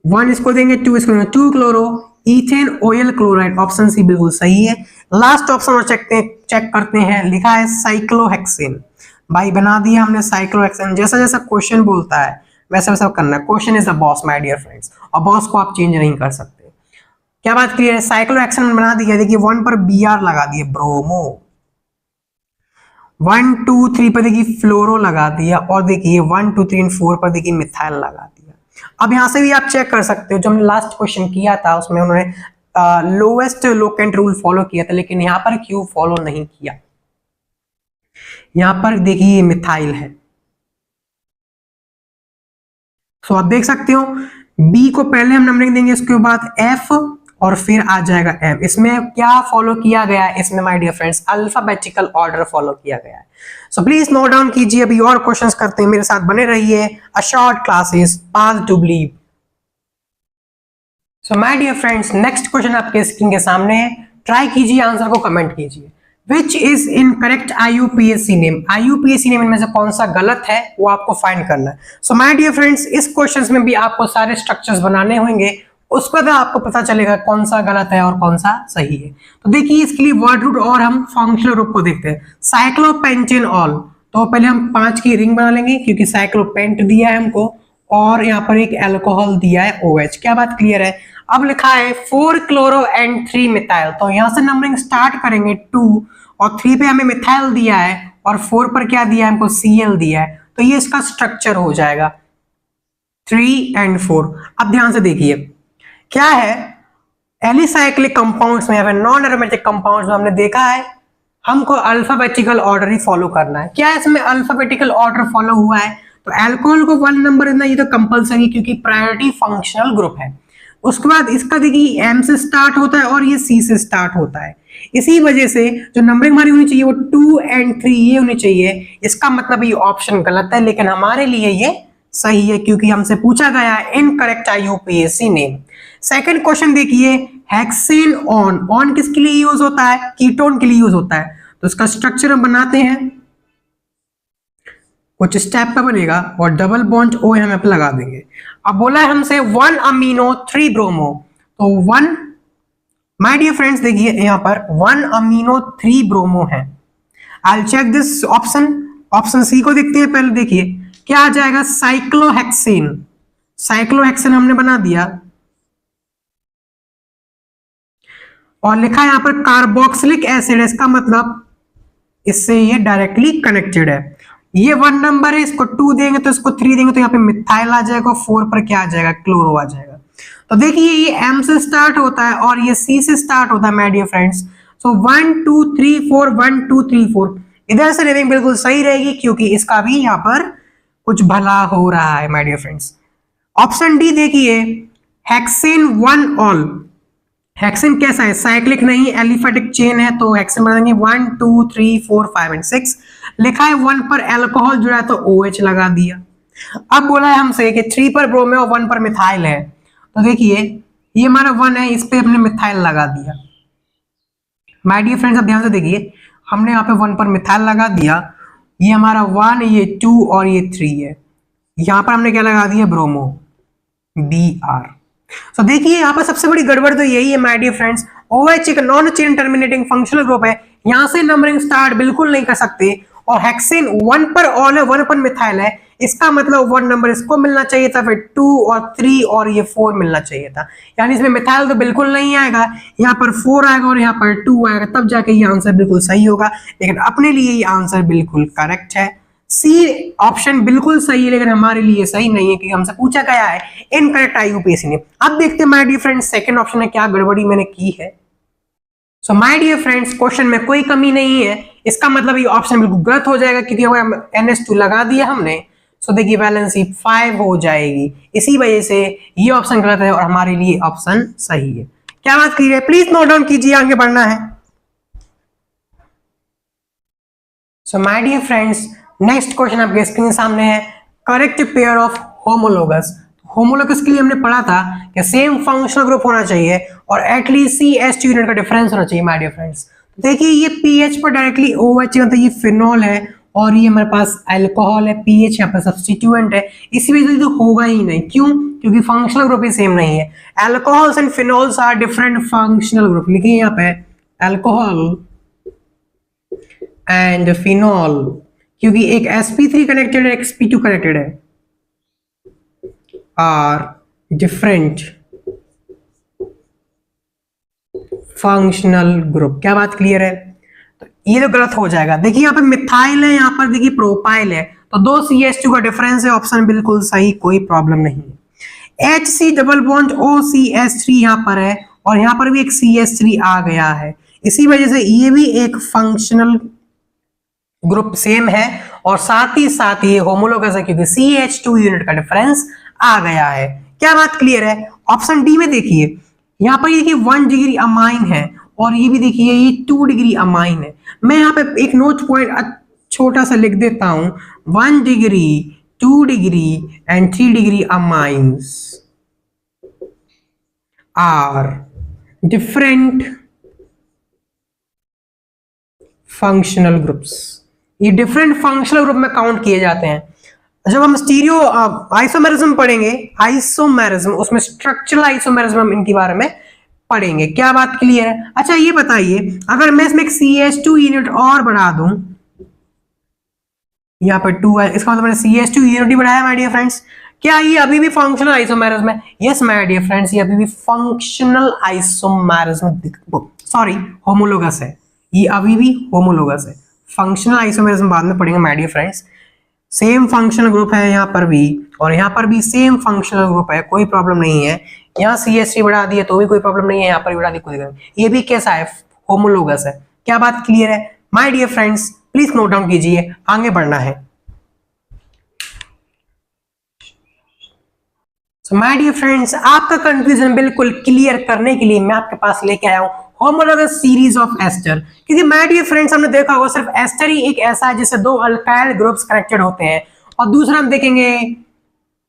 1 इसको देंगे, 2 इसको देंगे, 2 chloro ethane oil chloride, option C बिल्कुल सही है। लास्ट ऑप्शन और चेक करते हैं, लिखा है साइक्लोहेक्सेन। भाई बना दिया हमने साइक्लोहेक्सेन। जैसा जैसा क्वेश्चन बोलता है वैसा वैसा करना है। Question is the boss my dear friends, और बॉस को आप चेंज नहीं कर सकते। क्या बात क्लियर है, साइक्लोहेक्सेन बना दिया। देखिए 1 पर Br लगा दिए, ब्रोमो, 1 2 3 पर देखिए फ्लोरो लगा दिया और देखिए 1 2 3 4 पर देखिए मिथाइल लगा दिया। अब यहां से भी आप चेक कर सकते हो, जो हमने लास्ट क्वेश्चन किया था उसमें उन्होंने लोएस्ट लोकेंट रूल फॉलो किया था, लेकिन यहाँ पर क्यों फॉलो नहीं किया। यहाँ पर देखिए मिथाइल है, तो आप देख सकते हो बी को पहले हम नंबरिंग देंगे, उसके बाद एफ और फिर आ जाएगा एम। इसमें क्या फॉलो किया गया है, इसमें my dear friends alphabetical order follow किया गया है। सो प्लीज नोट डाउन कीजिए, अभी और क्वेश्चंस करते हैं, मेरे साथ बने रहिए। A short classes path to believe. So my dear friends next question आपके स्क्रीन के सामने है, ट्राई कीजिए, आंसर को कमेंट कीजिए। Which is incorrect IUPAC name. IUPAC name इनमें से कौन सा गलत है वो आपको फाइंड करना है। सो माय डियर फ्रेंड्स इस क्वेश्चंस में भी आपको सारे स्ट्रक्चर्स बनाने होंगे, उसके बाद आपको पता चलेगा कौन सा गलत है और कौन सा सही है। तो देखिए इसके लिए वर्ड रूट और हम फंक्शनल ग्रुप को देखते हैं। साइक्लोपेंटेनॉल, तो पहले हम 5 की रिंग बना लेंगे क्योंकि साइक्लोपेंट दिया है हमको और यहाँ पर एक अल्कोहल दिया है OH। क्या बात क्लियर है। अब लिखा है 4 क्लोरो एंड 3 मिथाइल, तो यहां से नंबरिंग स्टार्ट करेंगे 2 और 3 पे हमें मिथाइल दिया है और 4 पर क्या दिया है हमको, Cl दिया है, तो ये इसका स्ट्रक्चर हो जाएगा 3 एंड 4। अब ध्यान से देखिए क्या है, एलिसाइक्लिक कंपाउंड्स में या फिर नॉन एरोमेटिक कंपाउंड्स में हमने देखा है हमको अल्फाबेटिकल ऑर्डर ही फॉलो करना है। क्या इसमें अल्फाबेटिकल ऑर्डर फॉलो हुआ है, तो अल्कोहल को 1 नंबर देना ये तो कंपलसरी क्योंकि प्रायोरिटी फंक्शनल ग्रुप है। उसके बाद इसका देखिए M से स्टार्ट होता है और ये C से स्टार्ट होता है, इसी वजह से जो नंबरिंग हमारी होनी चाहिए वो 2 एंड 3 ये होनी चाहिए। इसका मतलब ये ऑप्शन गलत है, लेकिन हमारे लिए ये सही है क्योंकि हमसे पूछा गया है incorrect IUPAC name. Second question देखिए, हेक्सेन ऑन किसके लिए यूज होता है, कीटोन के लिए यूज होता है, तो इसका स्ट्रक्चर हम बनाते हैं। कुछ स्टेप का बनेगा और डबल बॉन्ड ओ हम यहाँ पे लगा देंगे। अब बोला है हमसे 1 अमीनो 3 ब्रोमो, तो 1, माय डियर फ्रेंड्स देखिए यहाँ पर 1 अमीनो 3 ब्रोमो है। I check this option, option C को देखते हैं पहले। देखिए क्या आ जाएगा, साइक्लोहेक्सेन। साइक्लोहेक्सेन हमने बना दिया और लिखा है यहाँ पर कार्बोक्सिलिक एसिड, इसका मतलब इससे ये डायरेक्टली कनेक्टेड है। ये 1 नंबर है, इसको 2 देंगे तो इसको 3 देंगे तो यहाँ पे मिथाइल आ जाएगा, 4 पर क्या आ जाएगा, क्लोरो आ जाएगा। तो देखिए ये M से स्टार्ट होता है और ये C से स्टार्ट होता है माय डियर फ्रेंड्स। सो 1 2 3 4 1 2 3 4, इधर से रीडिंग बिल्कुल सही रहेगी क्योंकि इसका भी यहाँ पर कुछ भला हो रहा है my dear friends. Option D देखिए, हेक्सेन 1 ऑल। हेक्सेन कैसा है, साइक्लिक नहीं, एलिफेटिक चेन है, तो हेक्सेन बना देंगे 1 2 3 4 5 एंड 6। लिखा है 1 पर अल्कोहल जुड़ा है तो OH लगा दिया। अब बोला है हमसे कि 3 पर ब्रोमो और 1 पर मिथाइल है, तो देखिए ये हमारा 1 है, इस पे हमने मिथाइल लगा दिया। माय डियर फ्रेंड्स अब ध्यान से देखिए, हमने यहाँ पे 1 पर मिथाइल लगा दिया, ये हमारा 1, ये 2 और ये 3 है। यहाँ पर हमने क्या लगा दिया, ब्रोमो, Br। तो देखिए यहाँ पर सबसे बड़ी गड़बड़ तो यही है माय डियर फ्रेंड्स, OH एक non chain terminating functional group है, यहाँ से नंबरिंग स्टार्ट बिल्कुल नहीं कर सकते। और हेक्सेन 1 पर ऑल है, 1 पर मिथाइल है, इसका मतलब 1 नंबर इसको मिलना चाहिए था, फिर 2 और 3 और ये 4 मिलना चाहिए था, यानी इसमें मिथाइल तो बिल्कुल नहीं आएगा, यहाँ पर 4 आएगा और यहाँ पर 2 आएगा, तब जाके ये आंसर बिल्कुल सही होगा। लेकिन अपने लिए ये आंसर बिल्कुल करेक्ट है, सी ऑप्शन बिल्कुल सही है, लेकिन हमारे लिए सही नहीं है क्योंकि हमसे पूछा गया है इनकरेक्ट IUPAC ने। अब देखते हैं my dear friends second option में क्या गड़बड़ी मैंने की है। So my dear friends question में कोई कमी नहीं है, इसका मतलब ये ऑप्शन बिल्कुल गलत हो जाएगा क्योंकि NH2 लगा दिया हमने। सो देखिए वैलेंसी 5 हो जाएगी, इसी वजह से ये ऑप्शन गलत है और हमारे लिए ऑप्शन सही है। क्या बात क्लियर है, प्लीज नोट डाउन कीजिए, आगे बढ़ना है। So my dear friends next question आपके स्क्रीन सामने है, correct pair of homologous. Homologous के लिए हमने पढ़ा था कि सेम फंक्शनल ग्रुप होना चाहिए और एटलीस्ट CH2 यूनिट का डिफरेंस होना चाहिए माय डियर फ्रेंड्स। देखिए ये pH पर डायरेक्टली OH मतलब ये फिनॉल है और ये हमारे पास अल्कोहल है, pH यहाँ पर सब्स्टिट्यूएंट है, इसी वजह से तो होगा ही नहीं। क्यों, क्योंकि फंक्शनल ग्रुप ही सेम नहीं है। Alcohols and phenols are different functional group, लिखिए यहाँ पे अल्कोहल एंड फिनॉल, क्योंकि एक sp3 कनेक्टेड है, एक sp2 कनेक्टेड है, आर डिफरेंट फंक्शनल ग्रुप। क्या बात क्लियर है, तो ये तो गलत हो जाएगा। देखिए यहाँ पे मिथाइल है, यहाँ पर देखिए प्रोपाइल है, तो 2 CH2 का डिफरेंस है, ऑप्शन बिल्कुल सही, कोई प्रॉब्लम नहीं है। HC डबल बॉन्ड OCH3 यहाँ पर है और यहाँ पर भी एक CH3 आ गया है, इसी वजह से ये भी एक फंक्शनल ग्रुप सेम है और साथ ही ये होमोलोगस है क्योंकि CH2 यूनिट का डिफरेंस आ गया है। क्या बात क्लियर है। ऑप्शन डी में देखिए, यहाँ पर ये देखिए 1 डिग्री अमाइन है और ये भी देखिए ये 2 डिग्री अमाइन है। मैं यहाँ पे एक नोट पॉइंट छोटा सा लिख देता हूं, 1 degree 2 degree and 3 degree amines are different functional groups. ये डिफरेंट फंक्शनल ग्रुप में काउंट किए जाते हैं। जब हम स्टीरियो आइसोमेरिज्म पढ़ेंगे, आइसोमेरिज्म, उसमें स्ट्रक्चरल आइसोमेरिज्म हम इनके बारे में पढ़ेंगे। क्या बात क्लियर है। अच्छा ये बताइए, अगर मैं इसमें एक CH2 यूनिट और बढ़ा दूं, यहाँ पर 2 है, इसका मतलब मैंने CH2 यूनिट बढ़ाया माय डियर फ्रेंड्स, क्या ये अभी भी फंक्शनल आइसोमेरिज्म है? यस माय डियर फ्रेंड्स, ये अभी भी फंक्शनल आइसोमेरिज्म, सॉरी होमोलोगस है, ये अभी भी होमोलोगस है। फंक्शनल आइसोमेरिज्म बाद में पढ़ेंगे my dear friends. Same functional group है यहाँ पर भी और यहाँ पर भी सेम फंक्शनल ग्रुप है, कोई प्रॉब्लम नहीं है। यहाँ CH3 बढ़ा दिए तो भी कोई प्रॉब्लम नहीं है, यहाँ पर भी बढ़ा दिए कोई प्रॉब्लम नहीं। ये भी कैसा है, होमोलोगस है। क्या बात क्लियर है my dear friends, please note down कीजिए, आगे बढ़ना है। माय डियर फ्रेंड्स, आपका कंफ्यूजन बिल्कुल क्लियर करने के लिए मैं आपके पास लेके आया हूँ होमोलोगस सीरीज ऑफ एस्टर। क्योंकि माय डियर फ्रेंड्स हमने देखा होगा सिर्फ एस्टर ही एक ऐसा है जिससे 2 अल्काइल ग्रुप्स कनेक्टेड होते हैं, और दूसरा हम देखेंगे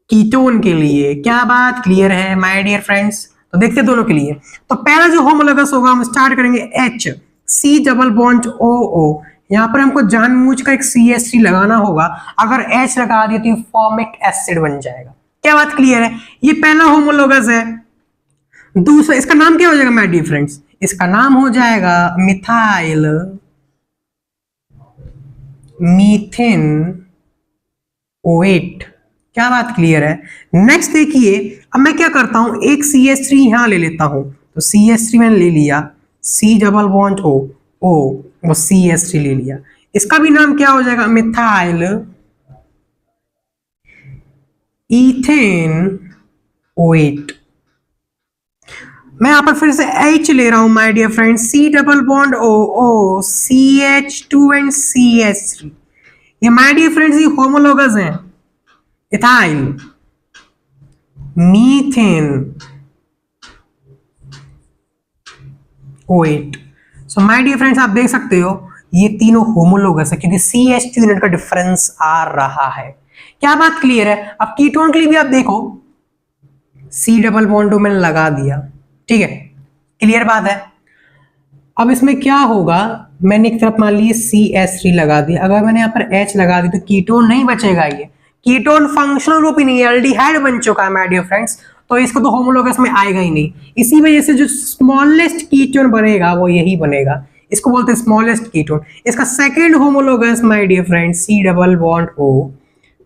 कीटोन के लिए। क्या बात क्लियर है माय डियर फ्रेंड्स, तो देखते हैं दोनों के लिए। तो पहला जो होमोलोगस होगा हम स्टार्ट करेंगे H, C double bond OO, यहाँ पर हमको जानबूझकर एक CH3 लगाना होगा, अगर H लगा दिए तो फॉर्मिक एसिड बन जाएगा। क्या बात क्लियर है? ये पहला होमोलोगस है। दूसरा, इसका नाम क्या हो जाएगा माय डियर फ्रेंड्स? इसका नाम हो जाएगा मिथाइल मीथेन OH। क्या बात क्लियर है? नेक्स्ट देखिए, अब मैं क्या करता हूं, एक CH3 यहां ले लेता हूं, तो CH3 मैंने ले लिया, C डबल बॉन्ड O, वो CH3 ले लिया, इसका भी नाम क्या हो जाएगा? Methyl ethane OH। मैं यहां पर फिर से H ले रहा हूं my dear friends, C double bond O, CH2 and CH3। ये माय डियर फ्रेंड्स ये होमोलोगस हैं, ethyl methane OH। So my dear friends आप देख सकते हो ये तीनों होमोलोगस है, क्योंकि CH2 यूनिट का डिफरेंस आ रहा है। क्या बात क्लियर है? अब कीटोन के लिए भी आप देखो, C डबल बॉन्ड मैंने लगा दिया, ठीक है, क्लियर बात है। अब इसमें क्या होगा, मैंने एक तरफ मान ली CH3 लगा दिया, अगर मैंने यहाँ पर H लगा दी तो कीटोन नहीं बचेगा, ये कीटोन फंक्शनल ग्रुप ही नहीं है, एल्डिहाइड बन चुका है माय डियर फ्रेंड्स, तो इसको तो होमोलोगस में आएगा ही नहीं। इसी वजह से जो स्मॉलेस्ट कीटोन बनेगा वो यही बनेगा, इसको बोलते हैं स्मॉलेस्ट कीटोन। इसका second homologous my dear friends C double bond O,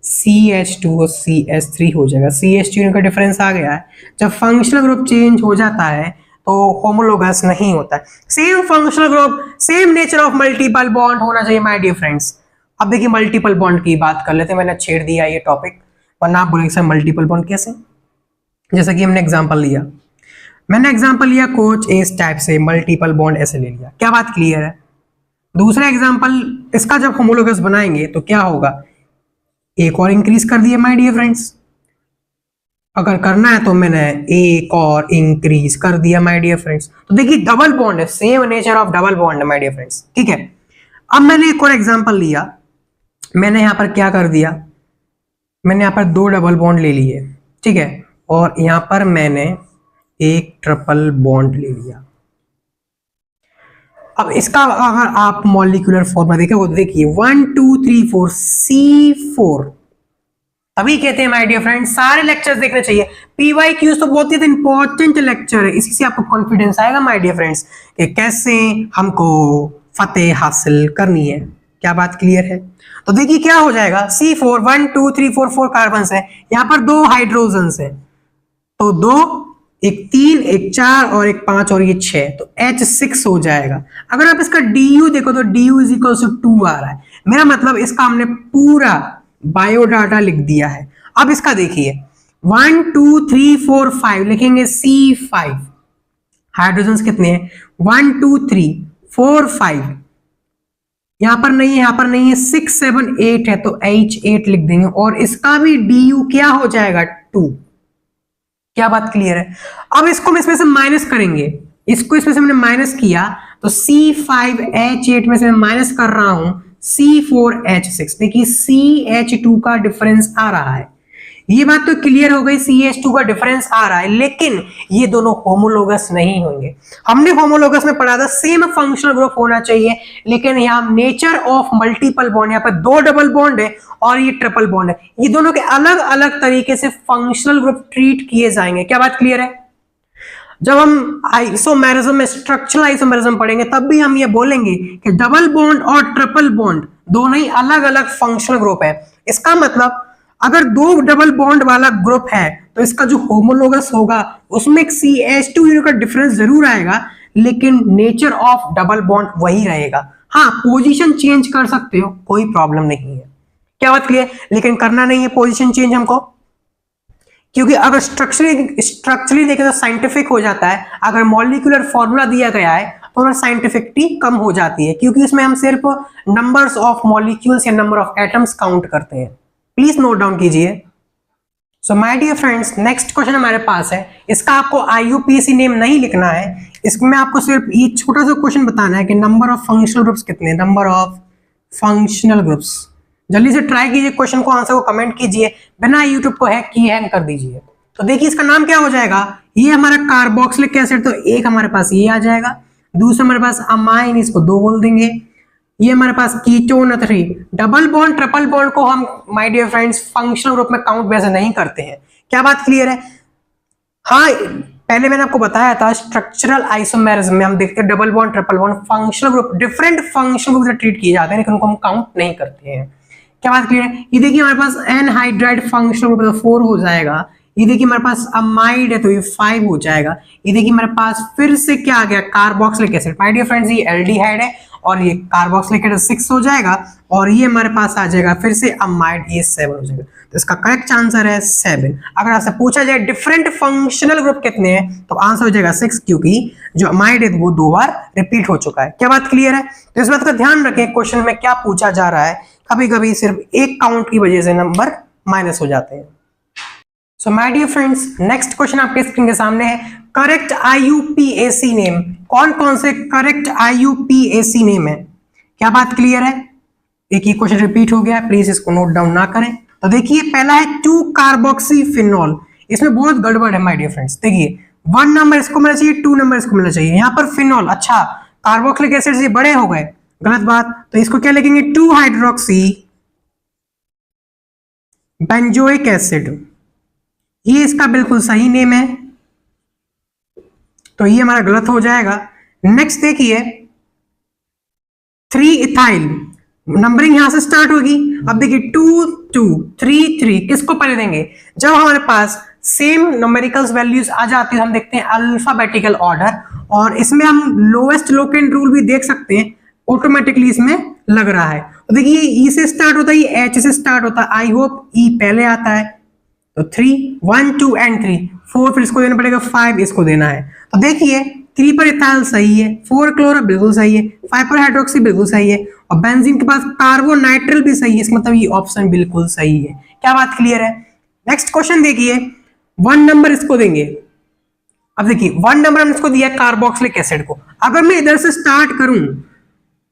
CH2 और CH3 हो जाएगा। CH2 का डिफरेंस आ गया है, जब फंक्शनल ग्रुप चेंज हो जाता है तो होमोलोगस नहीं होता है। Same functional group, same nature of multiple bond होना चाहिए माय डियर फ्रेंड्स। अब देखिए मल्टीपल बॉन्ड की बात कर लेते हैं, मैंने छेड़ दिया ये टॉपिक, वरना आप बोलेंगे सर मल्टीपल बॉन्ड कैसे? जैसा कि हमने एग्जांपल लिया, मैंने एग्जांपल लिया कोच इस टाइप से, मल्टीपल बॉन्ड ऐसे ले लिया। क्या बात क्लियर है? दूसरा एग्जांपल, इसका जब होमोलोगस बनाएंगे तो क्या होगा, एक और इंक्रीज कर दिया माय डियर फ्रेंड्स। अगर करना है तो मैंने एक और इंक्रीज कर दिया माय डियर फ्रेंड्स। तो देखिए डबल बॉन्ड है, same nature of double bond है माय डियर फ्रेंड्स, ठीक है। अब मैंने एक और एग्जांपल लिया, मैंने यहां पर क्या कर दिया, मैंने यहां पर दो डबल बॉन्ड ले लिए, ठीक है, और यहां पर मैंने एक ट्रिपल बॉन्ड ले लिया। अब इसका अगर आप मॉलिक्यूलर फॉर्मूला देखोगे तो देखिए 1 2 3 4 C4, तभी कहते हैं माय डियर फ्रेंड्स सारे लेक्चर्स देखने चाहिए। PYQs तो बहुत ही इंपॉर्टेंट लेक्चर है, इसी से आपको कॉन्फिडेंस आएगा माय डियर फ्रेंड्स कि कैसे हमको फतेह हासिल करनी है। क्या बात क्लियर है? तो देखिए क्या हो जाएगा, C4 1 2 3 4 4 कार्बन है, यहाँ पर 2 हाइड्रोजन है, तो 2 एक 3 एक 4 और एक 5 और ये 6, तो H6 हो जाएगा। अगर आप इसका DU देखो तो DU इज इक्वल टू 2 आ रहा है, मेरा मतलब इसका हमने पूरा बायोडाटा लिख दिया है। अब इसका देखिए 1 2 3 4 5 लिखेंगे, C5 हाइड्रोजन कितने हैं, 1 2 3 4 5, यहां पर नहीं है, यहां पर नहीं है, 6 7 8 है, तो H8 लिख देंगे, और इसका भी DU क्या हो जाएगा 2। क्या बात क्लियर है? अब इसको हम इसमें से माइनस करेंगे, इसको इसमें से हमने माइनस किया तो C5H8 में से मैं माइनस कर रहा हूं C4H6। देखिए CH2 का डिफरेंस आ रहा है, ये बात तो क्लियर हो गई, CH2 का डिफरेंस आ रहा है, लेकिन ये दोनों होमोलोगस नहीं होंगे। हमने होमोलोगस में पढ़ा था सेम फंक्शनल ग्रुप होना चाहिए, लेकिन यहाँ नेचर ऑफ मल्टीपल बॉन्ड, यहाँ पर 2 डबल बॉन्ड है और ये ट्रिपल बॉन्ड है, ये दोनों के अलग अलग तरीके से फंक्शनल ग्रुप ट्रीट किए जाएंगे। क्या बात क्लियर है? जब हम आइसोमेरिज्म में स्ट्रक्चरल आइसोमेरिज्म पढ़ेंगे तब भी हम ये बोलेंगे कि डबल बॉन्ड और ट्रिपल बॉन्ड दोनों ही अलग अलग फंक्शनल ग्रुप है। इसका मतलब अगर 2 डबल बॉन्ड वाला ग्रुप है तो इसका जो होमोलोगस होगा उसमें एक CH2 यूनिट का डिफरेंस जरूर आएगा, लेकिन नेचर ऑफ डबल बॉन्ड वही रहेगा। हाँ, पोजीशन चेंज कर सकते हो, कोई प्रॉब्लम नहीं है। क्या बात क्लियर? लेकिन करना नहीं है पोजीशन चेंज हमको, क्योंकि अगर स्ट्रक्चरली देखें तो साइंटिफिक हो जाता है। अगर मॉलिक्यूलर फॉर्मूला दिया गया है तो साइंटिफिसिटी कम हो जाती है, क्योंकि इसमें हम सिर्फ नंबर्स ऑफ मॉलिक्यूल्स या नंबर ऑफ एटम्स काउंट करते हैं। प्लीज नोट डाउन कीजिए। So my dear friends, next question हमारे पास है, इसका आपको IUPAC नेम नहीं लिखना है, इसमें आपको सिर्फ ये छोटा सा क्वेश्चन बताना है कि नंबर ऑफ फंक्शनल ग्रुप्स कितने, नंबर ऑफ फंक्शनल ग्रुप्स। जल्दी से ट्राई कीजिए, क्वेश्चन को आंसर को कमेंट कीजिए, बिना यूट्यूब को हैंग कर दीजिए। तो देखिए इसका नाम क्या हो जाएगा, ये हमारा कार्बोक्सिलिक एसिड, तो एक हमारे पास ये आ जाएगा, दूसरा हमारे पास अमाइन, इसको 2 बोल देंगे, ये हमारे पास ketone 3। Double bond triple bond को हम my dear friends functional group में काउंट वैसे नहीं करते हैं। क्या बात क्लियर है? हाँ, पहले मैंने आपको बताया था स्ट्रक्चरल आइसोमेरिज्म में हम देखते हैं double bond triple bond functional group, different functional group से ट्रीट किए जाते हैं लेकिन उनको हम काउंट नहीं करते हैं। क्या बात क्लियर है? ये देखिए हमारे पास एनहाइड्राइड फंक्शनल ग्रुप तो 4 हो जाएगा। ये देखिए हमारे पास अमाइड है तो ये 5 हो जाएगा। ये देखिए हमारे पास फिर से क्या आ गया, carboxylic acid. My dear friends, ये एल्डिहाइड है और ये कार्बोक्सिलिक एसिड 6 हो जाएगा और ये हमारे पास आ जाएगा फिर से अमाइड, ये 7 हो जाएगा। तो इसका करेक्ट आंसर है 7। अगर आपसे पूछा जाए डिफरेंट फंक्शनल ग्रुप कितने हैं तो आंसर हो जाएगा 6, क्योंकि जो अमाइड है वो 2 बार रिपीट हो चुका है। क्या बात क्लियर है? तो इस बात का ध्यान रखें, क्वेश्चन में क्या पूछा जा रहा है, कभी कभी सिर्फ एक काउंट की वजह से नंबर माइनस हो जाते हैं। So my dear friends, next question आपके स्क्रीन के सामने है, करेक्ट IUPAC नेम। कौन कौन से करेक्ट IUPAC नेम है? क्या बात क्लियर है? एक ही क्वेश्चन रिपीट हो गया, प्लीज इसको नोट डाउन ना करें। तो देखिए पहला है 2 कार्बोक्सीफिनॉल। इसमें बहुत गड़बड़ है माय डियर फ्रेंड्स। देखिए 1 नंबर इसको मिलना चाहिए, 2 नंबर इसको मिलना चाहिए। यहाँ पर फिनॉल, अच्छा कार्बोक्सिलिक एसिड से बड़े हो गए, गलत बात। तो इसको क्या लिखेंगे, 2 हाइड्रोक्सी बेंजोइक एसिड। ये इसका बिल्कुल सही नेम है, तो ये हमारा गलत हो जाएगा। नेक्स्ट देखिए 3 इथाइल, नंबरिंग यहां से स्टार्ट होगी। अब देखिए 2 2 3 3, किसको पहले देंगे? जब हमारे पास सेम न्यूमेरिकल्स वैल्यूज आ जाती है हम देखते हैं अल्फाबेटिकल ऑर्डर, और इसमें हम लोएस्ट लोकेंट रूल भी देख सकते हैं, ऑटोमेटिकली इसमें लग रहा है। तो देखिए ई से स्टार्ट होता है, एच से स्टार्ट होता है, आई होप ई पहले आता है। तो 3 1 2 एंड 3 4, फिर इसको देना पड़ेगा 5, इसको देना है। तो देखिए 3 पर इथाइल सही है, 4 क्लोरो बिल्कुल सही है, 5 पर हाइड्रोक्सी बिल्कुल सही है, और बेंजीन के पास कार्बोनाइट्रिल भी सही है। इसका मतलब ये ऑप्शन बिल्कुल सही है। क्या बात क्लियर है? नेक्स्ट क्वेश्चन देखिए, 1 नंबर इसको देंगे। अब देखिए 1 नंबर हमने इसको दिया कार्बोक्सिलिक एसिड को। अगर मैं इधर से स्टार्ट करूं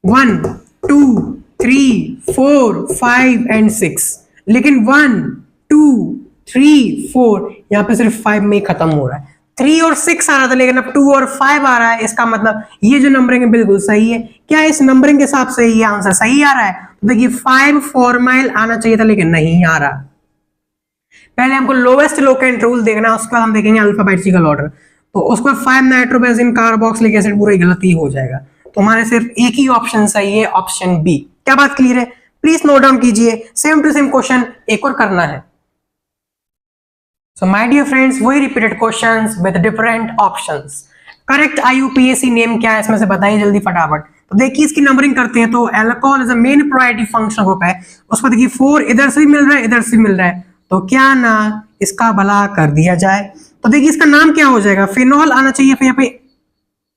1 2 3 4 5 एंड 6, लेकिन 1 2 3 4 यहाँ पे सिर्फ 5 में ही खत्म हो रहा है। 3 और 6 आ रहा था लेकिन अब 2 और 5 आ रहा है। इसका मतलब ये जो नंबरिंग है बिल्कुल सही है। क्या इस नंबरिंग के हिसाब से ये आंसर सही आ रहा है? तो देखिए 5 फॉर्माइल आना चाहिए था लेकिन नहीं आ रहा। पहले हमको लोवेस्ट लोकेंट रूल देखना है, उसके बाद हम देखेंगे अल्फाबेटिकल ऑर्डर। तो उसको 5 नाइट्रोबेंजीन कार्बोक्सिलिक एसिड पूरा गलती हो जाएगा। तो हमारे सिर्फ एक ही ऑप्शन सही है, ऑप्शन बी। क्या बात क्लियर है? प्लीज नोट डाउन कीजिए। सेम टू सेम क्वेश्चन एक और करना है। So my dear friends, वही repeated questions with different options. Correct IUPAC name क्या है इसमें से बताइए जल्दी फटाफट। तो देखिए इसकी नंबरिंग करते हैं। तो alcohol is a main priority functional group है, उसको देखिए 4 इधर से भी मिल रहा है, इधर से भी मिल रहा है, तो क्या ना इसका भला कर दिया जाए। तो देखिए इसका नाम क्या हो जाएगा, फिनॉल आना चाहिए, फिर यहाँ पे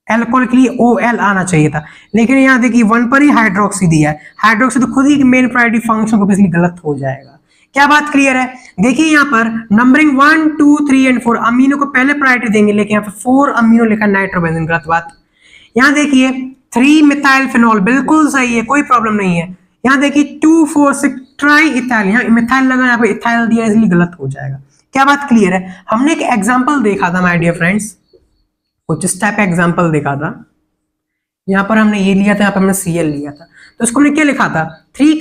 अल्कोहल के लिए OL आना चाहिए था, लेकिन यहाँ देखिए 1 पर ही हाइड्रोक्सी दिया है। हाइड्रोक्सी तो खुद ही मेन प्रायोरिटी फंक्शन ग्रुप, इसलिए गलत हो जाएगा। क्या बात क्लियर है? देखिए यहाँ पर नंबरिंग 1 2 3 एंड 4, अमीनो को पहले प्रायोरिटी देंगे, लेकिन यहाँ पर 4 अमीनो लिखा नाइट्रोबेंजीन, गलत बात। यहाँ देखिए 3 मिथाइल फिनॉल बिल्कुल सही है, कोई प्रॉब्लम नहीं है। यहाँ देखिए 2 4 6 ट्राई इथाइल, यहाँ मिथाइल लगा, यहाँ पे इथाइल दिया, इसलिए गलत हो जाएगा। क्या बात क्लियर है? हमने एक एग्जाम्पल देखा था माय डियर फ्रेंड्स, कुछ इस टाइप का एग्जाम्पल देखा था। यहाँ पर हमने ये लिया था, यहाँ पर हमने Cl लिया था, तो इसको हमने क्या लिखा था, 3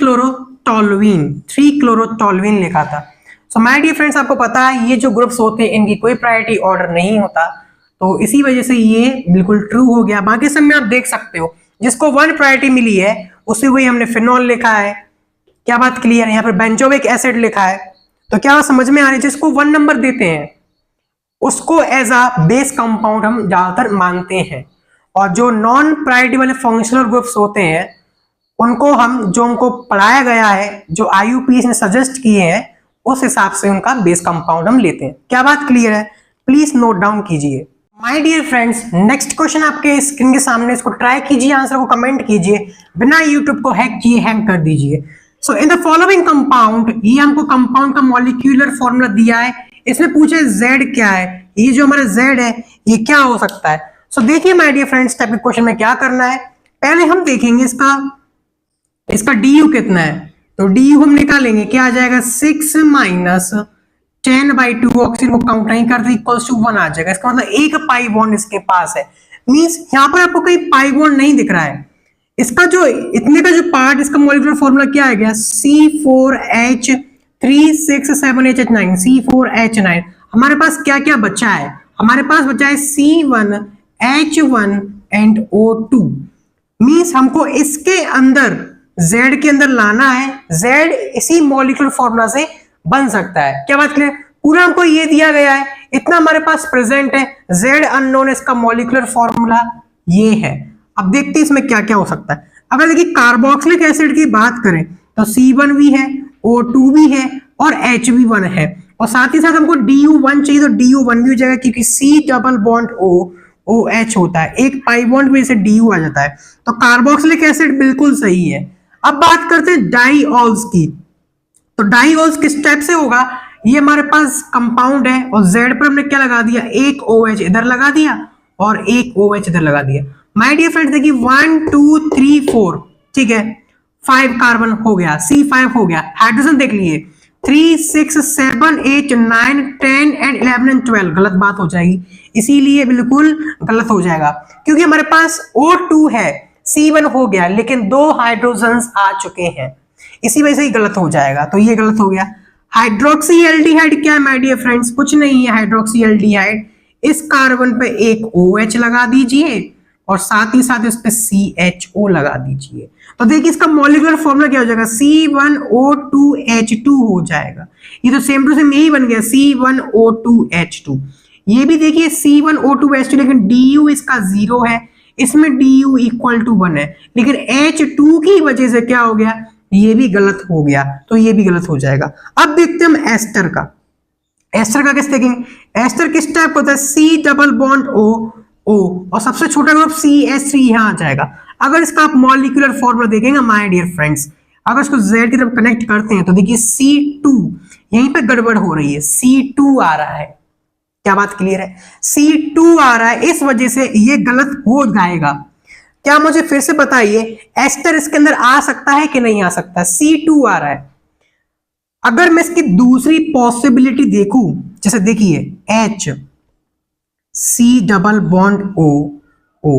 क्लोरोटोल्यूइन लिखा था। सो माय डियर फ्रेंड्स, आपको पता है ये जो ग्रुप्स होते हैं इनकी कोई प्रायोरिटी ऑर्डर नहीं होता, तो इसी वजह से ये बिल्कुल ट्रू हो गया। बाकी सब में आप देख सकते हो जिसको 1 प्रायोरिटी मिली है उसी वही हमने फिनॉल लिखा है। क्या बात क्लियर है? यहाँ पर बेंजोइक एसिड लिखा है। तो क्या समझ में आ रही है? जिसको 1 नंबर देते हैं उसको एज अ बेस कंपाउंड हम ज्यादातर मानते हैं, और जो नॉन प्रायोरिटी वाले फंक्शनल ग्रुप्स होते हैं उनको हम, जो उनको पढ़ाया गया है, जो IUPAC ने सजेस्ट किए हैं, उस हिसाब से उनका बेस कंपाउंड हम लेते हैं। क्या बात क्लियर है? प्लीज नोट डाउन कीजिए। My dear friends, next question आपके स्क्रीन के सामने, इसको ट्राई कीजिए, आंसर को कमेंट कीजिए, बिना यूट्यूब को हैक किए हैंग कर दीजिए। सो इन द फॉलोइंग कंपाउंड, ये हमको कंपाउंड का मॉलिक्यूलर फॉर्मूला दिया है, इसमें पूछे Z क्या है, ये जो हमारा Z है ये क्या हो सकता है। सो देखिए माय डियर फ्रेंड्स, टाइप के क्वेश्चन में क्या करना है, पहले हम देखेंगे इसका DU कितना है। तो DU हम निकालेंगे, क्या आ जाएगा, 6 माइनस 10/2, ऑक्सीजन को काउंट नहीं करते, इक्वल्स टू 1 आ जाएगा। इसका मतलब एक पाई बॉन्ड इसके पास है। मींस यहाँ पर आपको कहीं पाई बॉन्ड नहीं दिख रहा है, इसका जो इतने का जो पार्ट, इसका मॉलिक्यूलर फॉर्मूला क्या आ गया, C4H367H9, C4H9। हमारे पास क्या क्या बचा है, हमारे पास बचा है C1H1 एंड O2। मींस हमको इसके अंदर Z के अंदर लाना है, Z इसी मॉलिक्यूलर फॉर्मूला से बन सकता है। क्या बात क्लियर? पूरा हमको ये दिया गया है, इतना हमारे पास प्रेजेंट है, Z अननोन, इसका मॉलिक्यूलर फॉर्मूला ये है। अब देखते हैं इसमें क्या क्या हो सकता है। अगर देखिए कार्बोक्सिलिक एसिड की बात करें तो C1 भी है, O2 भी है और H भी 1 है, और साथ ही साथ हमको DU1 चाहिए तो DU1 भी हो जाएगा, क्योंकि C double bond O OH होता है, एक पाई बॉन्ड में से DU आ जाता है, तो कार्बोक्सिलिक एसिड बिल्कुल सही है। अब बात करते हैं डाईऑल्स की, तो डाईऑल्स किस टाइप से होगा, ये हमारे पास कंपाउंड है और Z पर हमने क्या लगा दिया, एक OH इधर लगा दिया और एक OH इधर लगा दिया। माय डियर फ्रेंड्स देखिए 1 2 3 4, ठीक है, 5 कार्बन हो गया, C5 हो गया। हाइड्रोजन देख लिए 3 6 7 8 9 10 एंड 11 एंड 12, गलत बात हो जाएगी, इसीलिए बिल्कुल गलत हो जाएगा, क्योंकि हमारे पास O2 है, C1 हो गया, लेकिन 2 हाइड्रोजन्स आ चुके हैं, इसी वजह से ही गलत हो जाएगा, तो ये गलत हो गया। हाइड्रोक्सी एल्डिहाइड क्या है माय डियर फ्रेंड्स, कुछ नहीं है हाइड्रोक्सी एल्डिहाइड, इस कार्बन पे एक OH लगा दीजिए और साथ ही साथ इस पे CHO लगा दीजिए, तो देखिए इसका मॉलिक्यूलर फॉर्मूला क्या हो जाएगा, C1O2H2 हो जाएगा। ये तो सेम टू सेम यही बन गया, C1O2H2। ये भी देखिए C1O2H2, लेकिन DU इसका 0 है, इसमें DU इक्वल टू 1 है, लेकिन H2 की वजह से क्या हो गया, ये भी गलत हो गया, तो ये भी गलत हो जाएगा। अब देखते हैं हम एस्टर का। एस्टर का कैसे देखेंगे, एस्टर किस टाइप होता है, C double bond O O, और सबसे छोटा ग्रुप CH3 यहां आ जाएगा। अगर इसका आप मॉलिक्यूलर फॉर्मूला देखेंगे माय डियर फ्रेंड्स, अगर इसको Z की तरफ कनेक्ट करते हैं तो देखिए C2, यहीं पे गड़बड़ हो रही है, C2 आ रहा है, क्या बात क्लियर है, C2 आ रहा है, इस वजह से ये गलत हो जाएगा। क्या मुझे फिर से बताइए, एस्टर इसके अंदर आ सकता है कि नहीं आ सकता, C2 आ रहा है। अगर मैं इसकी दूसरी पॉसिबिलिटी देखूं, जैसे देखिए H C double bond O O,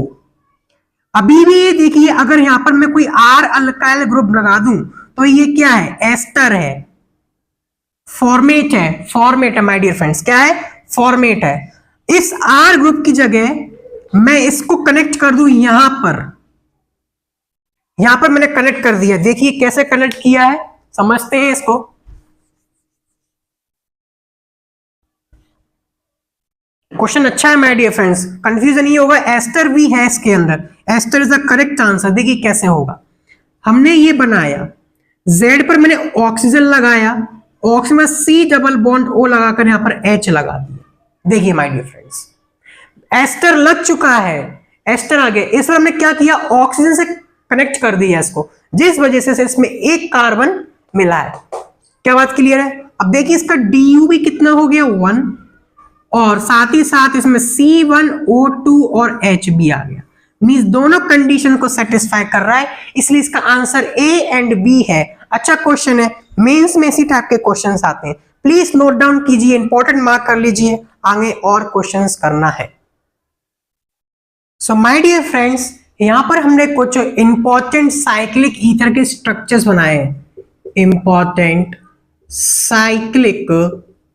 अभी भी ये देखिए अगर यहां पर मैं कोई R अल्काइल ग्रुप लगा दूं तो ये क्या है, एस्टर है, फॉर्मेट है, फॉर्मेट है माय डियर फ्रेंड्स, क्या है, फॉर्मेट है। इस R ग्रुप की जगह मैं इसको कनेक्ट कर दूं यहां पर मैंने कनेक्ट कर दिया, देखिए कैसे कनेक्ट किया है, समझते हैं इसको। क्वेश्चन अच्छा है माय डियर फ्रेंड्स, कंफ्यूजन नहीं होगा, एस्टर भी है इसके अंदर, ester is the correct answer. देखिए कैसे होगा, हमने ये बनाया, Z पर मैंने ऑक्सीजन लगाया, ऑक्सीजन में C डबल बॉन्ड O लगाकर यहां पर H लगा दिया। देखिए माय डियर फ्रेंड्स, एस्टर लग चुका है, एस्टर आ गया, इस पर हमने क्या किया, ऑक्सीजन से कनेक्ट कर दिया इसको, जिस वजह से इसमें एक कार्बन मिला है। क्या बात क्लियर है? अब देखिए इसका DU भी कितना हो गया, 1, और साथ ही साथ इसमें C1O2 और H भी आ गया, मींस दोनों कंडीशन को सेटिस्फाई कर रहा है, इसलिए इसका आंसर A एंड B है। अच्छा क्वेश्चन है, मेंस में इसी टाइप के क्वेश्चंस आते हैं, प्लीज नोट डाउन कीजिए, इंपॉर्टेंट मार्क कर लीजिए, आगे और क्वेश्चंस करना है। सो माय डियर फ्रेंड्स, यहां पर हमने कुछ इंपॉर्टेंट साइक्लिक ईथर के स्ट्रक्चर्स बनाए हैं, इंपॉर्टेंट साइक्लिक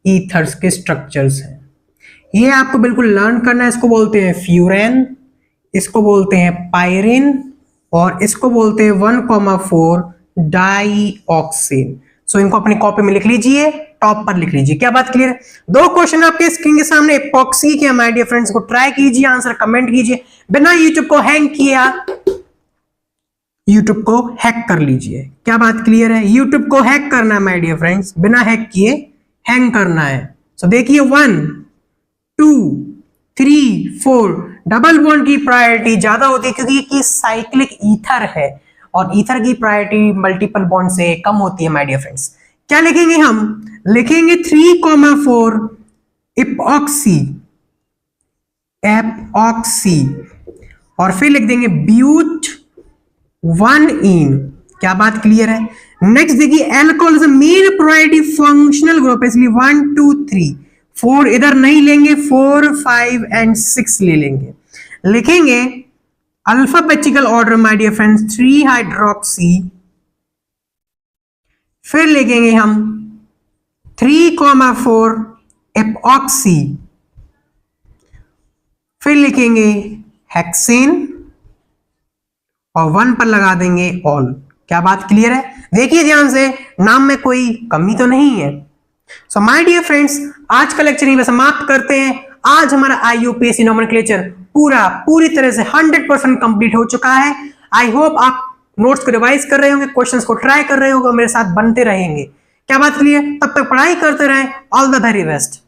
ईथर्स के स्ट्रक्चर्स हैं, ये आपको बिल्कुल लर्न करना है। इसको बोलते हैं फ्यूरेन, इसको बोलते हैं पायरिन, और इसको बोलते हैं 1,4 डाईऑक्सिन। सो इनको अपनी कॉपी में लिख लीजिए, टॉप पर लिख लीजिए। क्या बात क्लियर? 2 क्वेश्चन आपके स्क्रीन के सामने, एपॉक्सी के माय डियर फ्रेंड्स, को ट्राई कीजिए, आंसर कमेंट कीजिए, बिना यूट्यूब को हैंग किए यूट्यूब को हैक कर लीजिए। क्या बात क्लियर है? यूट्यूब को हैक करना है माय डियर फ्रेंड्स, बिना हैक किए हैंग करना है। सो देखिए 1 2 3 4, डबल बॉन्ड की प्रायोरिटी ज्यादा होती है क्योंकि ये साइक्लिक ईथर है, और ईथर की प्रायोरिटी मल्टीपल बॉन्ड से कम होती है माय डियर फ्रेंड्स। क्या लिखेंगे हम? लिखेंगे 3,4 इपॉक्सी, एपॉक्सी, और फिर लिख देंगे ब्यूट 1 इन। क्या बात क्लियर है? नेक्स्ट देखिए alcohol is main priority functional group, इसलिए 1 2 3 4 इधर नहीं लेंगे, 4 5 एंड 6 ले लेंगे। लिखेंगे alphabetical order my dear friends 3 hydroxy, फिर लिखेंगे हम 3,4 एपॉक्सी, फिर लिखेंगे हेक्सेन और 1 पर लगा देंगे ऑल। क्या बात क्लियर है? देखिए ध्यान से, नाम में कोई कमी तो नहीं है। सो माय डियर फ्रेंड्स, आज का लेक्चर यहीं समाप्त करते हैं। आज हमारा IUPAC नोमेनक्लेचर पूरी तरह से 100% कंप्लीट हो चुका है। आई होप आप नोट्स को रिवाइज कर रहे होंगे, क्वेश्चंस को ट्राई कर रहे होंगे, मेरे साथ बनते रहेंगे। क्या बात क्लियर? तब तक पढ़ाई करते रहें। All the very best.